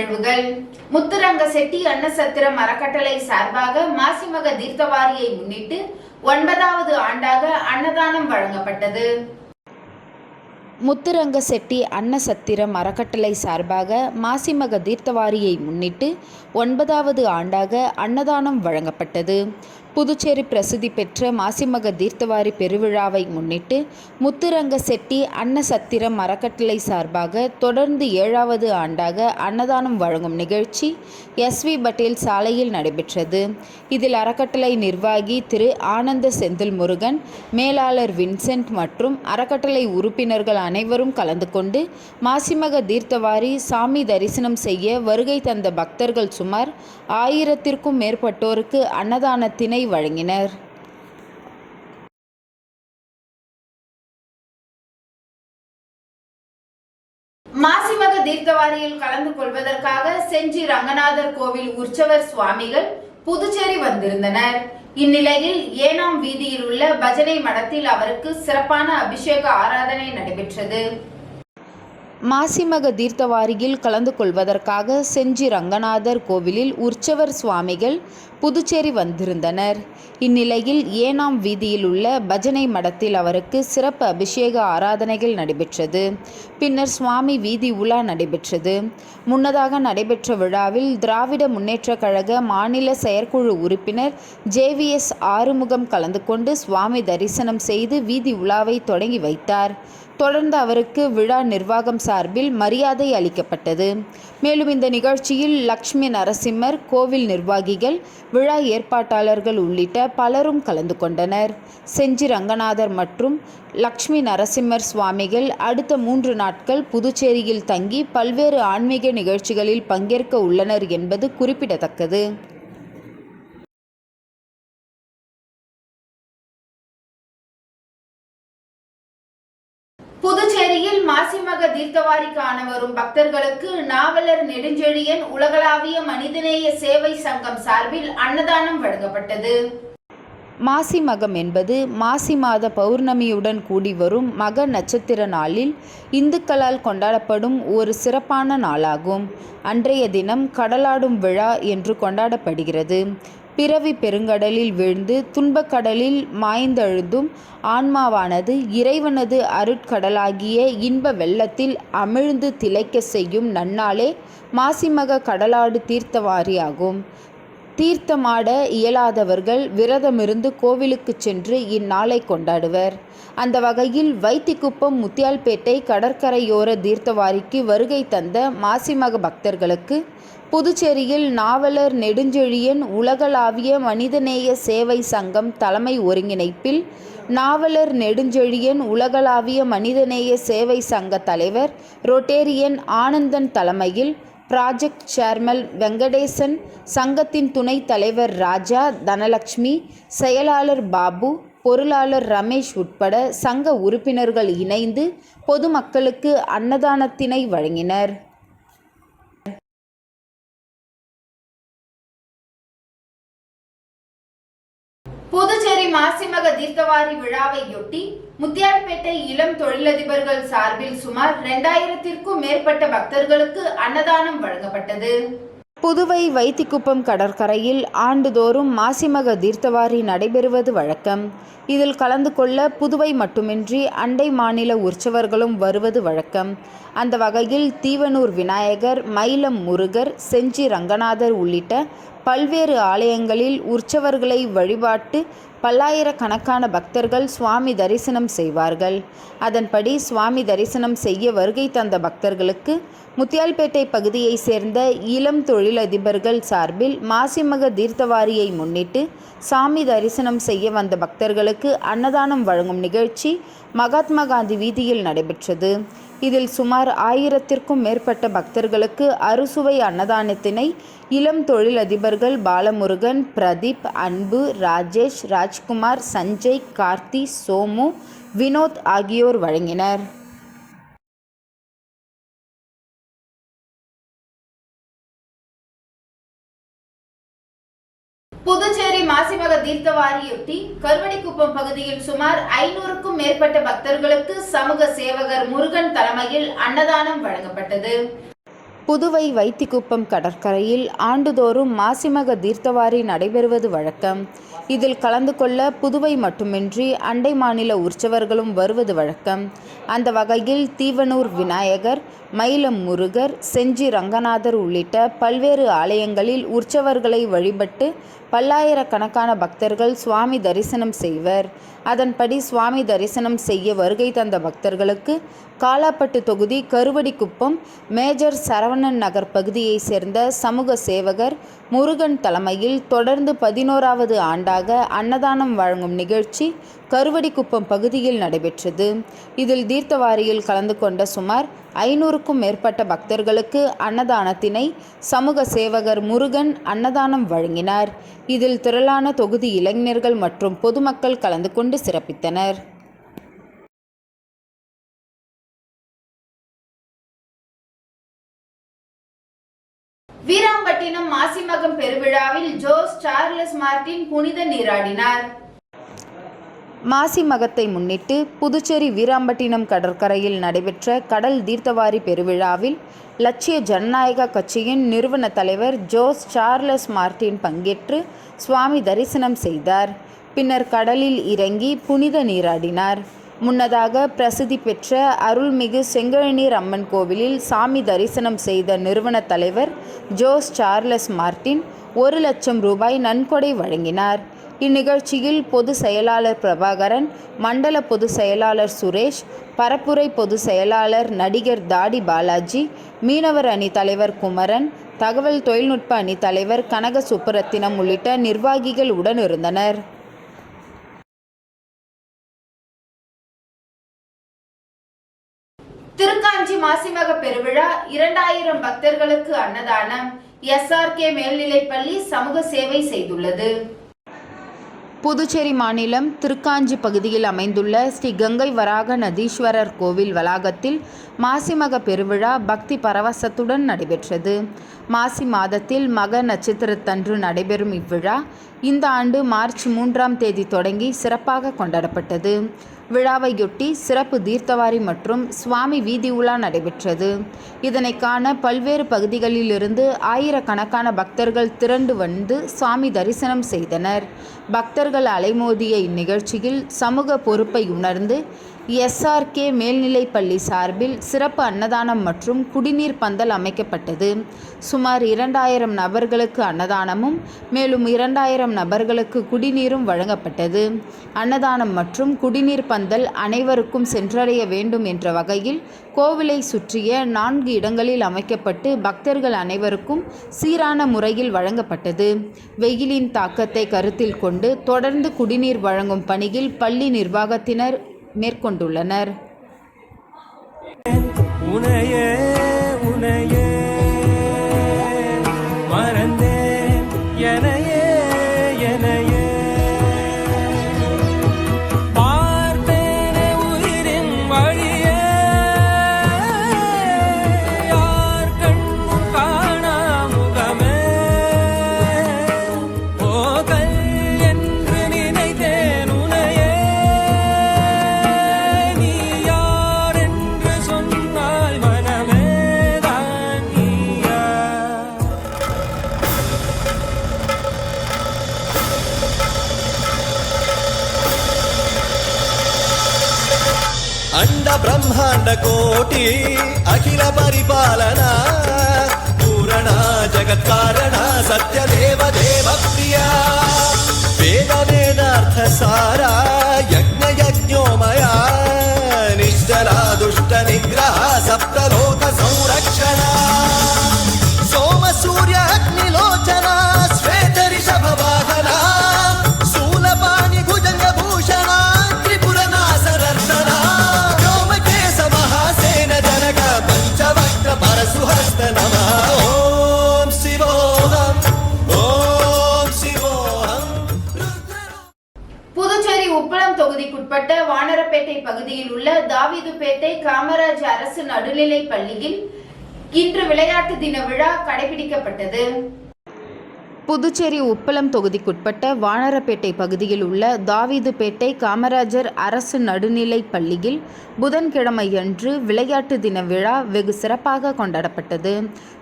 நிகழ்வுகள். முத்துரங்க செட்டி அன்னசத்திரம் அறக்கட்டளை சார்பாக மாசிமக தீர்த்தவாரியை முன்னிட்டு 9வது ஆண்டாக அன்னதானம் வழங்கப்பட்டது. முத்துரங்க செட்டி அன்னசத்திரம் அறக்கட்டளை சார்பாக மாசிமக தீர்த்தவாரியை முன்னிட்டு 9வது ஆண்டாக அன்னதானம் வழங்கப்பட்டது. புதுச்சேரி பிரசித்தி பெற்ற மாசிமக தீர்த்தவாரி பெருவிழாவை முன்னிட்டு முத்துரங்க செட்டி அன்னசத்திரம் அறக்கட்டளை சார்பாக தொடர்ந்து 7வது ஆண்டாக அன்னதானம் வழங்கும் நிகழ்ச்சி SV பட்டேல் சாலையில் நடைபெற்றது. இதில் அறக்கட்டளை நிர்வாகி திரு ஆனந்த செந்தில் முருகன், மேலாளர் வின்சென்ட் மற்றும் அறக்கட்டளை உறுப்பினர்கள் அனைவரும் கலந்து கொண்டு மாசிமக தீர்த்தவாரி சாமி தரிசனம் செய்ய வருகை தந்த பக்தர்கள் சுமார் 1000த்திற்கும் மேற்பட்டோருக்கு அன்னதானத்தினை வழங்கினர். மாசிமக தீர்த்தவாரியில் கலந்து கொள்வதற்காக செஞ்சி ரங்கநாதர் கோவில் உற்சவர் சுவாமிகள் புதுச்சேரி வந்திருந்தனர். இந்நிலையில் ஏனாம் வீதியில் உள்ள பஜனை மடத்தில் அவருக்கு சிறப்பான அபிஷேக ஆராதனை நடைபெற்றது. மாசிமக தீர்த்தவாரியில் கலந்து கொள்வதற்காக செஞ்சி ரங்கநாதர் கோவிலில் உற்சவர் சுவாமிகள் புதுச்சேரி வந்திருந்தனர். இந்நிலையில் ஏனாம் வீதியில் உள்ள பஜனை மடத்தில் அவருக்கு சிறப்பு அபிஷேக ஆராதனைகள் நடைபெற்றது. பின்னர் சுவாமி வீதி உலா நடைபெற்றது. முன்னதாக நடைபெற்ற விழாவில் திராவிட முன்னேற்றக் கழக மாநில செயற்குழு உறுப்பினர் JVS ஆறுமுகம் கலந்து கொண்டு சுவாமி தரிசனம் செய்து வீதி உலாவை தொடங்கி வைத்தார். தொடர்ந்து அவருக்கு விழா நிர்வாகம் சார்பில் மரியாதை அளிக்கப்பட்டது. மேலும் இந்த நிகழ்ச்சியில் லட்சுமி நரசிம்மர் கோவில் நிர்வாகிகள், விழா ஏற்பாட்டாளர்கள் உள்ளிட்ட பலரும் கலந்து கொண்டனர். செஞ்சி ரங்கநாதர் மற்றும் லட்சுமி நரசிம்மர் சுவாமிகள் அடுத்த 3 நாட்கள் புதுச்சேரியில் தங்கி பல்வேறு ஆன்மீக நிகழ்ச்சிகளில் பங்கேற்க உள்ளனர் என்பது குறிப்பிடத்தக்கது. புதுச்சேரியில் மாசிமக தீர்த்தவாரி காண வரும் பக்தர்களுக்கு நாவலர் நெடுஞ்செழியன் உலகளாவிய மனிதநேய சேவை சங்கம் சார்பில் அன்னதானம் வழங்கப்பட்டது. மாசிமகம் என்பது மாசி மாத பௌர்ணமியுடன் கூடி வரும் மக நட்சத்திர நாளில் இந்துக்களால் கொண்டாடப்படும் ஒரு சிறப்பான நாளாகும். அன்றைய தினம் கடலாடும் விழா என்று கொண்டாடப்படுகிறது. பிறவி பெருங்கடலில் வீழ்ந்து துன்பக்கடலில் மாய்ந்தழுதும் ஆன்மாவானது இறைவனது அருட்கடலாகிய இன்ப வெள்ளத்தில் அமிழ்ந்து திளைக்க செய்யும் நன்னாளே மாசிமக கடலாடு தீர்த்தவாரியாகும். தீர்த்தமாட இயலாதவர்கள் விரதமிருந்து கோவிலுக்கு சென்று இந்நாளை கொண்டாடுவர். அந்த வகையில் வைத்திக்குப்பம் முத்தியால்பேட்டை கடற்கரையோர தீர்த்தவாரிக்கு வருகை தந்த மாசிமக பக்தர்களுக்கு புதுச்சேரியில் நாவலர் நெடுஞ்செழியன் உலகளாவிய மனிதநேய சேவை சங்கம் தலைமை ஒருங்கிணைப்பில் நாவலர் நெடுஞ்செழியன் உலகளாவிய மனிதநேய சேவை சங்க தலைவர் ரொட்டேரியன் ஆனந்தன் தலைமையில் ப்ராஜெக்ட் சேர்மன் வெங்கடேசன், சங்கத்தின் துணைத் தலைவர் ராஜா, தனலட்சுமி, செயலாளர் பாபு, பொருளாளர் ரமேஷ் உட்பட சங்க உறுப்பினர்கள் இணைந்து பொதுமக்களுக்கு அன்னதானத்தினை வழங்கினர். புதுச்சேரி மாசிமக தீர்த்தவாரி விழாவையொட்டி முத்தியால்பேட்டை இளம் தொழிலதிபர்கள் சார்பில் சுமார் 2000த்திற்கும் மேற்பட்ட பக்தர்களுக்கு அன்னதானம் வழங்கப்பட்டது. புதுவை வைத்திக்குப்பம் கடற்கரையில் ஆண்டுதோறும் மாசிமக தீர்த்தவாரி நடைபெறுவது வழக்கம். இதில் கலந்து கொள்ள புதுவை மட்டுமின்றி அண்டை மாநில உற்சவர்களும் வருவது வழக்கம். அந்த வகையில் தீவனூர் விநாயகர், மயிலம் முருகர், செஞ்சி ரங்கநாதர் உள்ளிட்ட பல்வேறு ஆலயங்களில் உற்சவர்களை வழிபாட்டு பல்லாயிரக்கணக்கான பக்தர்கள் சுவாமி தரிசனம் செய்வார்கள். அதன்படி சுவாமி தரிசனம் செய்ய வருகை தந்த பக்தர்களுக்கு முத்தியால்பேட்டை பகுதியை சேர்ந்த இளம் தொழிலதிபர்கள் சார்பில் மாசிமக தீர்த்தவாரியை முன்னிட்டு சாமி தரிசனம் செய்ய வந்த பக்தர்களுக்கு அன்னதானம் வழங்கும் நிகழ்ச்சி மகாத்மா காந்தி வீதியில் நடைபெற்றது. இதில் சுமார் 1000த்திற்கும் மேற்பட்ட பக்தர்களுக்கு அறுசுவை அன்னதானத்தினை இளம் தொழிலதிபர்கள் பாலமுருகன், பிரதீப், அன்பு, ராஜேஷ், ராஜ்குமார், சஞ்சய், கார்த்தி, சோமு, வினோத் ஆகியோர் வழங்கினர். புதுச்சேரி மாசிமக தீர்த்தவாரியொட்டி கருவடிக்குப்பம் பகுதியில் சுமார் 500க்கும் மேற்பட்ட பக்தர்களுக்கு சமூக சேவகர் முருகன் தலைமையில் அன்னதானம் வழங்கப்பட்டது. புதுவை வைத்திக்குப்பம் கடற்கரையில் ஆண்டுதோறும் மாசிமக தீர்த்தவாரி நடைபெறுவது வழக்கம். இதில் கலந்து கொள்ள புதுவை மட்டுமின்றி அண்டை மாநில உற்சவர்களும் வருவது வழக்கம். அந்த வகையில் தீவனூர் விநாயகர், மயிலம் முருகர், செஞ்சி ரங்கநாதர் உள்ளிட்ட பல்வேறு ஆலயங்களில் உற்சவர்களை வழிபட்டு பல்லாயிரக்கணக்கான பக்தர்கள் சுவாமி தரிசனம் செய்வர். அதன்படி சுவாமி தரிசனம் செய்ய வருகை தந்த பக்தர்களுக்கு காலாப்பட்டு தொகுதி கருவடிக்குப்பம் மேஜர் சரவணன் நகர் பகுதியைச் சேர்ந்த சமூக சேவகர் முருகன் தலைமையில் தொடர்ந்து 11வது ஆண்டாக அன்னதானம் வழங்கும் நிகழ்ச்சி கருவடிக்குப்பம் பகுதியில் நடைபெற்றது. இதில் தீர்த்தவாரியில் கலந்து கொண்ட சுமார் 500க்கும் மேற்பட்ட பக்தர்களுக்கு அன்னதானத்தினை சமூக சேவகர் முருகன் அன்னதானம் வழங்கினார். இதில் திரளான தொகுதி இளைஞர்கள் மற்றும் பொதுமக்கள் கலந்து கொண்டு சிறப்பித்தனர். வீராம்பட்டினம் மாசிமகம் பெருவிழாவில் ஜோஸ் சார்லஸ் மார்ட்டின் புனித நீராடினார். மாசி மகத்தை முன்னிட்டு புதுச்சேரி வீராம்பட்டினம் கடற்கரையில் நடைபெற்ற கடல் தீர்த்தவாரி பெருவிழாவில் லட்சிய ஜனநாயக கட்சியின் நிறுவன தலைவர் ஜோஸ் சார்லஸ் மார்ட்டின் பங்கேற்று சுவாமி தரிசனம் செய்தார். பின்னர் கடலில் இறங்கி புனித நீராடினார். முன்னதாக பிரசித்தி பெற்ற அருள்மிகு செங்கழநீர் அம்மன் கோவிலில் சாமி தரிசனம் செய்த நிறுவன தலைவர் ஜோஸ் சார்லஸ் மார்ட்டின் 1 லட்சம் ரூபாய் நன்கொடை வழங்கினார். இந்நிகழ்ச்சியில் பொது செயலாளர் பிரபாகரன், மண்டல பொது செயலாளர் சுரேஷ், பரப்புரை பொது செயலாளர் நடிகர் தாடி பாலாஜி, மீனவர் அணி தலைவர் குமரன், தகவல் தொழில்நுட்ப அணி தலைவர் கனக சுப்புரத்தினம் உள்ளிட்ட நிர்வாகிகள் உடனிருந்தனர். திருக்காஞ்சி மாசிமக பெருவிழா 2000 பக்தர்களுக்கு அன்னதானம். SRK மேல்நிலைப்பள்ளி சமூக சேவை செய்துள்ளது. புதுச்சேரி மாநிலம் திருக்காஞ்சி பகுதியில் அமைந்துள்ள ஸ்ரீ கங்கை வராக நதீஸ்வரர் கோவில் வளாகத்தில் மாசிமக பெருவிழா பக்தி பரவசத்துடன் நடைபெற்றது. மாசி மாதத்தில் மக நட்சத்திரத்தன்று நடைபெறும் இவ்விழா இந்த ஆண்டு மார்ச் 3ஆம் தேதி தொடங்கி சிறப்பாக கொண்டாடப்பட்டது. விழாவையொட்டி சிறப்பு தீர்த்தவாரி மற்றும் சுவாமி வீதி உலா நடைபெற்றது. இதனை காண பல்வேறு பகுதிகளிலிருந்து ஆயிரக்கணக்கான பக்தர்கள் திரண்டு வந்து சுவாமி தரிசனம் செய்தனர். பக்தர்கள் அலைமோதிய இந்நிகழ்ச்சியில் சமூக பொறுப்பை உணர்ந்து SRK மேல்நிலைப்பள்ளி சார்பில் சிறப்பு அன்னதானம் மற்றும் குடிநீர் பந்தல் அமைக்கப்பட்டது. சுமார் 2000 நபர்களுக்கு அன்னதானமும் மேலும் 2000 நபர்களுக்கு குடிநீரும் வழங்கப்பட்டது. அன்னதானம் மற்றும் குடிநீர் பந்தல் அனைவருக்கும் சென்றடைய வேண்டும் என்ற வகையில் கோவிலை சுற்றிய 4 இடங்களில் அமைக்கப்பட்டு பக்தர்கள் அனைவருக்கும் சீரான முறையில் வழங்கப்பட்டது. வெயிலின் தாக்கத்தை கருத்தில் கொண்டு தொடர்ந்து குடிநீர் வழங்கும் பணியில் பள்ளி நிர்வாகத்தினர் மேற்கொண்டுள்ளனர். உனையே உனையே மறந்தேன் எனையே எனையே பார்த்தேனே உயிரின் வழியே யார் கண்ணும் காணா முகமே போகல் என்று நினைத்தேன் உனையே நீ யார் என்று சொன்னால் மனமே தான் நீயா अंड ब्रह्मांड कोटि अखिल परिपालना पूरणा जगत्कारणा सत्यदेव देव प्रिया वेद वेदार्थ सारा यज्ञ यज्ञोमया निश्चला दुष्ट निग्रह सप्तलोक संरक्षणा सोम सूर्य अग्निलोचना श्वेत ऋषभ वाहना शूलपाणि भुजंग भूषणा त्रिपुरनासनर्दना व्योमकेश महासेन जनक पंचवक्त्र परशुहस्त नमः ओम शिवोहम ओम शिवोहम புதுச்சேரி உப்பளம் தொகுதிக்குட்பட்ட வானரப்பேட்டை பகுதியில் உள்ள தாவீதுப்பேட்டை காமராஜ் அரசு நடுநிலைப் பள்ளியில் இன்று விளையாட்டு தின விழா கடைபிடிக்கப்பட்டது. புதுச்சேரி உப்பளம் தொகுதிக்குட்பட்ட வானரப்பேட்டை பகுதியில் உள்ள தாவீதுபேட்டை காமராஜர் அரசு நடுநிலைப் பள்ளியில் புதன்கிழமையன்று விளையாட்டு தின விழா வெகு சிறப்பாக கொண்டாடப்பட்டது.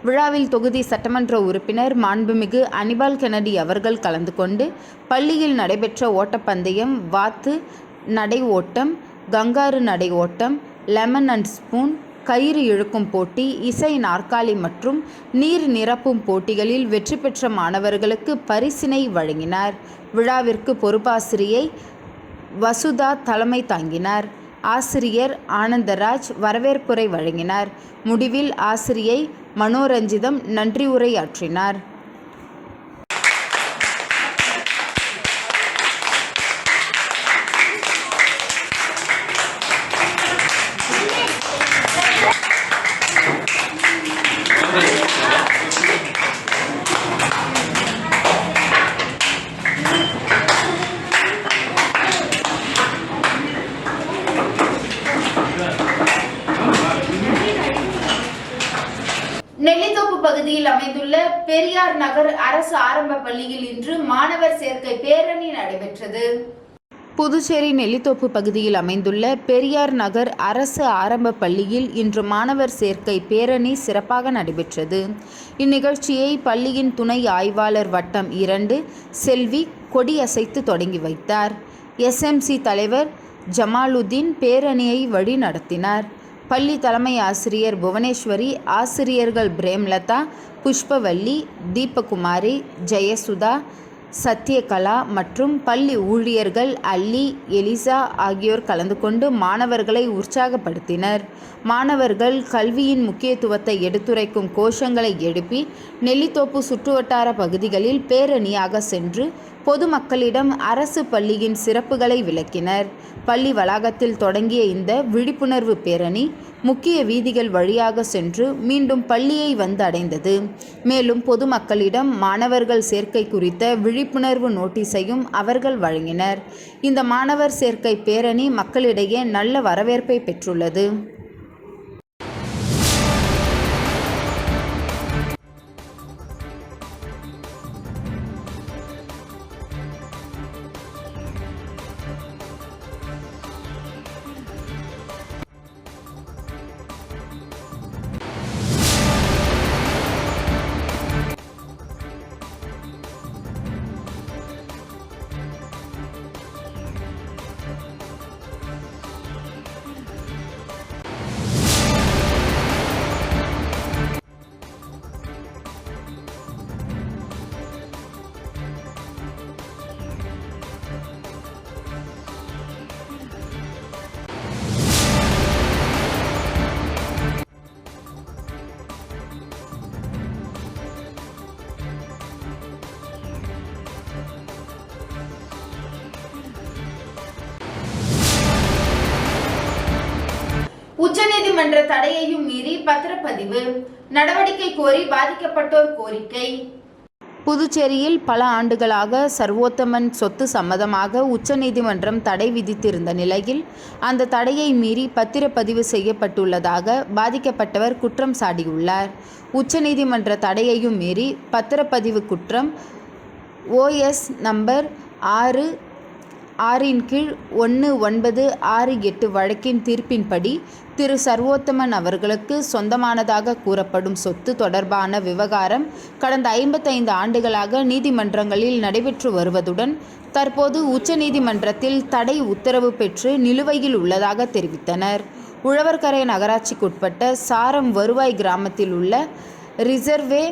விழாவில் தொகுதி சட்டமன்ற உறுப்பினர் மாண்புமிகு அனிபால் கென்னடி அவர்கள் கலந்து கொண்டு பள்ளியில் நடைபெற்ற ஓட்டப்பந்தயம், வாத்து நடை ஓட்டம், கங்காரு நடை ஓட்டம், லெமன் அண்ட் ஸ்பூன், கயிறு இழுக்கும் போட்டி, இசை நாற்காலி மற்றும் நீர் நிரப்பும் போட்டிகளில் வெற்றி பெற்ற மாணவர்களுக்கு பரிசினை வழங்கினார். விழாவிற்கு பொறுப்பாசிரியை வசுதா தலைமை தாங்கினார். ஆசிரியர் ஆனந்தராஜ் வரவேற்புரை வழங்கினார். முடிவில் ஆசிரியை மனோரஞ்சிதம் நன்றி உரையாற்றினார். நெல்லித்தோப்பு பகுதியில் அமைந்துள்ள பெரியார் நகர் அரசு ஆரம்ப பள்ளியில் இன்று மாணவர் சேர்க்கை பேரணி நடைபெற்றது. புதுச்சேரி நெல்லித்தோப்பு பகுதியில் அமைந்துள்ள பெரியார் நகர் அரசு ஆரம்ப பள்ளியில் இன்று மாணவர் சேர்க்கை பேரணி சிறப்பாக நடைபெற்றது. இந்நிகழ்ச்சியை பள்ளியின் துணை ஆய்வாளர் வட்டம் 2 செல்வி கொடியசைத்து தொடங்கி வைத்தார். SMC தலைவர் ஜமாலுதீன் பேரணியை வழி நடத்தினார். பள்ளி தலைமை ஆசிரியர் புவனேஸ்வரி, ஆசிரியர்கள் பிரேம்லதா, புஷ்பவல்லி, தீபகுமாரி, ஜெயசுதா, சத்யகலா மற்றும் பள்ளி ஊழியர்கள் அல்லி, எலிசா ஆகியோர் கலந்து கொண்டு மாணவர்களை உற்சாகப்படுத்தினர். மாணவர்கள் கல்வியின் முக்கியத்துவத்தை எடுத்துரைக்கும் கோஷங்களை எழுப்பி நெல்லித்தோப்பு சுற்றுவட்டார பகுதிகளில் பேரணியாக சென்று பொதுமக்களிடம் அரசு பள்ளியின் சிறப்புகளை விளக்கினர். பள்ளி வளாகத்தில் தொடங்கிய இந்த விழிப்புணர்வு பேரணி முக்கிய வீதிகள் வழியாக சென்று மீண்டும் பள்ளியை வந்து அடைந்தது. மேலும் பொதுமக்களிடம் மாணவர்கள் சேர்க்கை குறித்த விழிப்புணர்வு நோட்டீஸையும் அவர்கள் வழங்கினர். இந்த மாணவர் சேர்க்கை பேரணி மக்களிடையே நல்ல வரவேற்பை பெற்றுள்ளது. உச்சநீதிமன்ற தடையையும் மீறி பத்திரப்பதிவு நடவடிக்கை கோரி பாதிக்கப்பட்டோர் கோரிக்கை. புதுச்சேரியில் பல ஆண்டுகளாக சர்வோத்தமன் சொத்து சம்பந்தமாக உச்சநீதிமன்றம் தடை விதித்திருந்த நிலையில் அந்த தடையை மீறி பத்திரப்பதிவு செய்யப்பட்டுள்ளதாக பாதிக்கப்பட்டவர் குற்றம் சாட்டியுள்ளார். உச்சநீதிமன்ற தடையையும் மீறி பத்திரப்பதிவு குற்றம் OS நம்பர் 6/1968 வழக்கின் தீர்ப்பின்படி திரு சர்வோத்தமன் அவர்களுக்கு சொந்தமானதாக கூறப்படும் சொத்து தொடர்பான விவகாரம் கடந்த 55 ஆண்டுகளாக நீதிமன்றங்களில் நடைபெற்று வருவதுடன் தற்போது உச்சநீதிமன்றத்தில் தடை உத்தரவு பெற்று நிலுவையில் உள்ளதாக தெரிவித்தனர். உழவர்கரை நகராட்சிக்குட்பட்ட சாரம் வருவாய் கிராமத்தில் உள்ள ரிசர்வே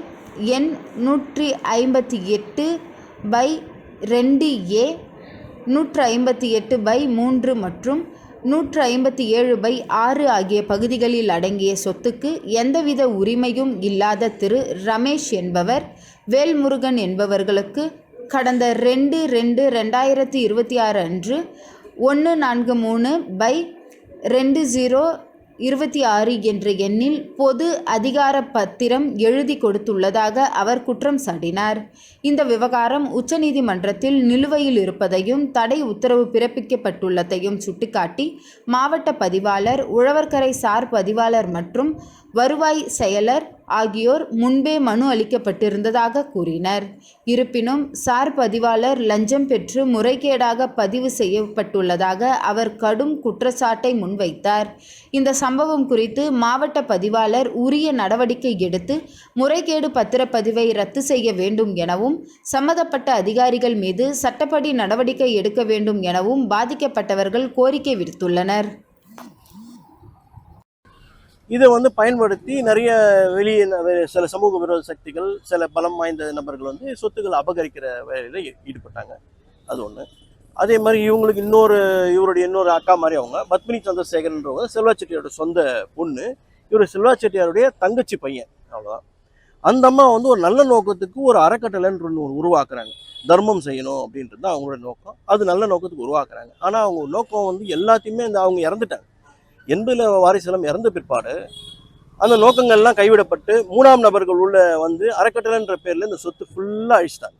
எண் 158/2A, 158/3 மற்றும் 157/6 ஆகிய பகுதிகளில் அடங்கிய சொத்துக்கு எந்தவித உரிமையும் இல்லாத திரு ரமேஷ் என்பவர், வேல்முருகன் என்பவர்களுக்கு கடந்த 2/2/2026 அன்று 143/2026 என்ற எண்ணில் பொது அதிகார பத்திரம் எழுதி கொடுத்துள்ளதாக அவர் குற்றம் சாட்டினார். இந்த விவகாரம் உச்சநீதிமன்றத்தில் நிலுவையில் இருப்பதையும் தடை உத்தரவு பிறப்பிக்கப்பட்டுள்ளதையும் சுட்டிக்காட்டி மாவட்ட பதிவாளர், உழவர்கரை சார் பதிவாளர் மற்றும் வருவாய் செயலர் ஆகியோர் முன்பே மனு அளிக்கப்பட்டிருந்ததாக கூறினர். இருப்பினும் சார் பதிவாளர் லஞ்சம் பெற்று முறைகேடாக பதிவு செய்யப்பட்டுள்ளதாக அவர் கடும் குற்றச்சாட்டை முன்வைத்தார். இந்த சம்பவம் குறித்து மாவட்ட பதிவாளர் உரிய நடவடிக்கை எடுத்து முறைகேடு பத்திரப்பதிவை ரத்து செய்ய வேண்டும் எனவும் சம்பந்தப்பட்ட அதிகாரிகள் மீது சட்டப்படி நடவடிக்கை எடுக்க வேண்டும் எனவும் பாதிக்கப்பட்டவர்கள் கோரிக்கை விடுத்துள்ளனர். இதை பயன்படுத்தி நிறைய வெளியே சில சமூக விரோத சக்திகள், சில பலம் வாய்ந்த நபர்கள் சொத்துக்களை அபகரிக்கிற வேலையில் ஈடுபட்டாங்க. அது ஒன்று. அதே மாதிரி இவருடைய இன்னொரு அக்கா மாதிரி அவங்க பத்மினி சந்திரசேகரன்றவங்க செல்வா செட்டியாரோட சொந்த பொண்ணு. இவர் செல்வா செட்டியாருடைய தங்கச்சி பையன். அவ்வளோதான். அந்த அம்மா ஒரு நல்ல நோக்கத்துக்கு ஒரு அறக்கட்டளைன்னு ஒன்று உருவாக்குறாங்க. தர்மம் செய்யணும் அப்படின்றது தான் அவங்களோட நோக்கம். அது நல்ல நோக்கத்துக்கு உருவாக்குறாங்க. ஆனால் அவங்க நோக்கம் எல்லாத்தையுமே அவங்க இறந்துட்டாங்க. 80 வாரிசுலம் இறந்த பிற்பாடு அந்த நோக்கங்கள்லாம் கைவிடப்பட்டு 3ஆம் நபர்கள் உள்ள அறக்கட்டளைன்ற பேரில் இந்த சொத்து ஃபுல்லாக அழிச்சிட்டாங்க.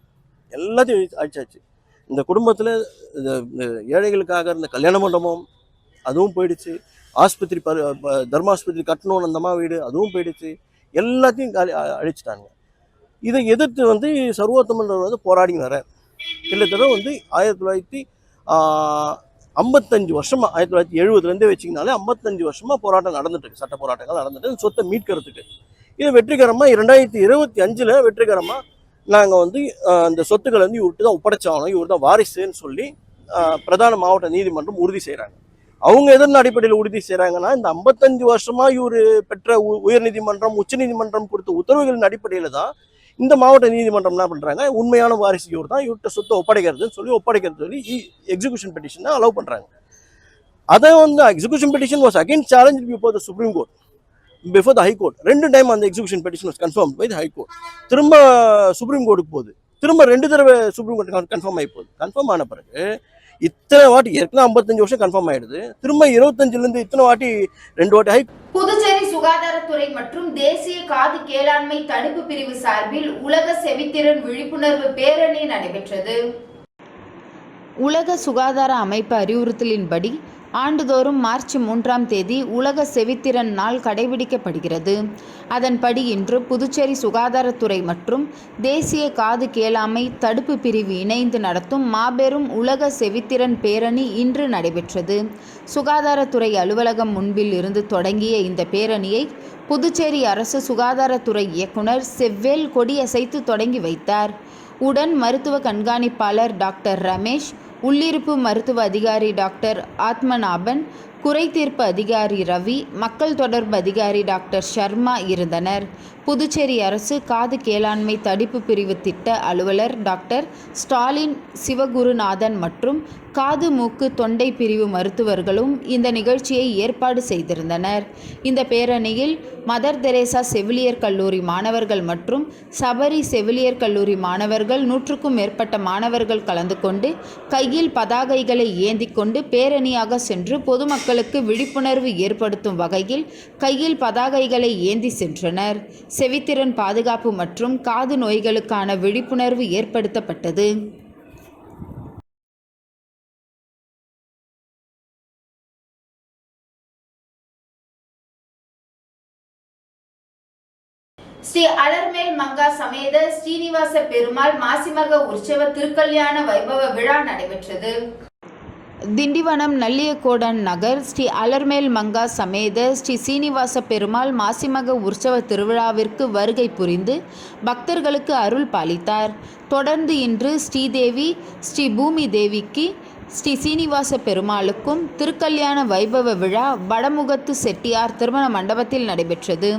எல்லாத்தையும் அழிச்சாச்சு. இந்த குடும்பத்தில் ஏழைகளுக்காக இருந்த கல்யாண மண்டபம் அதுவும் போயிடுச்சு. ஆஸ்பத்திரி தர்மாஸ்பத்திரி கட்டணும் அந்த அம்மா வீடு அதுவும் போயிடுச்சு. எல்லாத்தையும் அழிச்சிட்டாங்க. இதை எதிர்த்து சர்வோத்தமன்றவர் போராடி வர கிட்டத்தட்ட 1955 வருஷமா 1970 வச்சிங்கனாலே 55 வருஷமா போராட்டம் நடந்துட்டு இருக்கு. சட்ட போராட்டங்கள் நடந்துட்டு சொத்தை மீட்கிறதுக்கு. இது வெற்றிகரமாக 2025 வெற்றிகரமாக நாங்கள் அந்த சொத்துக்களை இவர்கிட்ட தான் ஒப்படைச்சாகணும், இவர் தான் வாரிசுன்னு சொல்லி பிரதான மாவட்ட நீதிமன்றம் உறுதி செய்கிறாங்க. அவங்க எதன் அடிப்படையில் உறுதி செய்கிறாங்கன்னா, இந்த 55 வருஷமா இவர் பெற்ற உயர்நீதிமன்றம் உச்சநீதிமன்றம் கொடுத்த உத்தரவுகளின் அடிப்படையில் தான் இந்த மாவட்ட நீதிமன்றம் என்ன பண்ணுறாங்க, உண்மையான வாரிசு இவர் தான், இவர்கிட்ட சொத்தை ஒப்படைக்கிறது சொல்லி எக்ஸிகியூஷன் பெட்டிஷனை அலோவ் பண்ணுறாங்க. அதை execution petition was again challenge before the supreme court, before the high court. 2 time அந்த execution petition was confirm by the high court. திரும்ப சுப்ரீம் கோர்ட்டுக்கு போகுது. திரும்ப 2 தடவை சுப்ரீம் கோர்ட் கன்ஃபார்ம் ஆகி போகுது. கன்ஃபார்ம் ஆன பிறகு இத்தனை வாட்டி ஏற்கனவே 55 வருஷம் கன்ஃபார்ம் ஆயிடுது. திரும்ப 25லேருந்து இத்தனை வாட்டி 2 வாட்டி புதுச்சேரி சுகாதாரத்துறை மற்றும் தேசிய காது கேளாண்மை தடுப்பு பிரிவு சார்பில் உலக செவித்திறன் விழிப்புணர்வு பேரணி நடைபெற்றது. உலக சுகாதார அமைப்பு அறிவுறுத்தலின்படி ஆண்டுதோறும் மார்ச் 3ஆம் தேதி உலக செவித்திறன் நாள் கடைபிடிக்கப்படுகிறது. அதன்படி இன்று புதுச்சேரி சுகாதாரத்துறை மற்றும் தேசிய காது கேளாமை தடுப்பு பிரிவு இணைந்து நடத்தும் மாபெரும் உலக செவித்திறன் பேரணி இன்று நடைபெற்றது. சுகாதாரத்துறை அலுவலகம் முன்பில் இருந்து தொடங்கிய இந்த பேரணியை புதுச்சேரி அரசு சுகாதாரத்துறை இயக்குனர் செவ்வேல் கொடியசைத்து தொடங்கி வைத்தார். உடன் மருத்துவ கண்காணிப்பாளர் டாக்டர் ரமேஷ், உள்ளிருப்பு மருத்துவ அதிகாரி டாக்டர் ஆத்மநாபன், குறைதீர்ப்பு அதிகாரி ரவி, மக்கள் தொடர்பு அதிகாரி டாக்டர் சர்மா இருந்தனர். புதுச்சேரி அரசு காது கேளாண்மை தடுப்பு பிரிவு திட்ட அலுவலர் டாக்டர் ஸ்டாலின் சிவகுருநாதன் மற்றும் காது மூக்கு தொண்டை பிரிவு மருத்துவர்களும் இந்த நிகழ்ச்சியை ஏற்பாடு செய்திருந்தனர். இந்த பேரணியில் மதர் தெரேசா செவிலியர் கல்லூரி மாணவர்கள் மற்றும் சபரி செவிலியர் கல்லூரி மாணவர்கள் 100க்கும் மேற்பட்ட மாணவர்கள் கலந்து கொண்டு கையில் பதாகைகளை ஏந்தி கொண்டு பேரணியாக சென்று பொதுமக்களுக்கு விழிப்புணர்வு ஏற்படுத்தும் வகையில் கையில் பதாகைகளை ஏந்தி சென்றனர். செவித்திறன் பாதுகாப்பு மற்றும் காது நோய்களுக்கான விழிப்புணர்வு ஏற்படுத்தப்பட்டது. ஸ்ரீ அலர்மேல் மங்கா சமேத ஸ்ரீனிவாச பெருமாள் மாசிமக உற்சவ திருக்கல்யாண வைபவ விழா நடைபெற்றது. திண்டிவனம் நல்லியக்கோடன் நகர் ஸ்ரீ அலர்மேல் மங்கா சமேத ஸ்ரீ சீனிவாச பெருமாள் மாசிமக உற்சவ திருவிழாவிற்கு வருகை புரிந்து பக்தர்களுக்கு அருள் பாலித்தார். தொடர்ந்து இன்று ஸ்ரீதேவி ஸ்ரீ பூமி தேவிக்கு ஸ்ரீ சீனிவாச பெருமாளுக்கும் திருக்கல்யாண வைபவ விழா வடமுகத்து செட்டியார் திருமண மண்டபத்தில் நடைபெற்றது.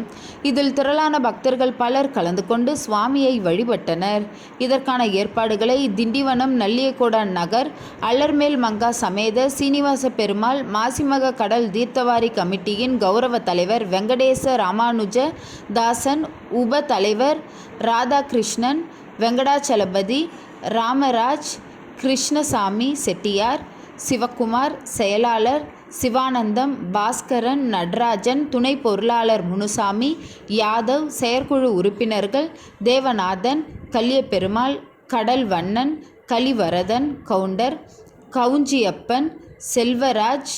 இதில் திரளான பக்தர்கள் பலர் கலந்து கொண்டு சுவாமியை வழிபட்டனர். இதற்கான ஏற்பாடுகளை திண்டிவனம் நல்லியக்கோடன் நகர் அலர்மேல் மங்கா சமேத சீனிவாச பெருமாள் மாசிமக கடல் தீர்த்தவாரி கமிட்டியின் கௌரவ தலைவர் வெங்கடேச ராமானுஜ தாசன், உப தலைவர் ராதாகிருஷ்ணன், வெங்கடாச்சலபதி, ராமராஜ், கிருஷ்ணசாமி செட்டியார், சிவக்குமார், செயலாளர் சிவானந்தம், பாஸ்கரன், நடராஜன், துணை பொருளாளர் முனுசாமி, யாதவ், செயற்குழு உறுப்பினர்கள் தேவநாதன், கலியபெருமாள், கடல்வண்ணன், கலிவரதன், கவுண்டர், கவுஞ்சியப்பன், செல்வராஜ்,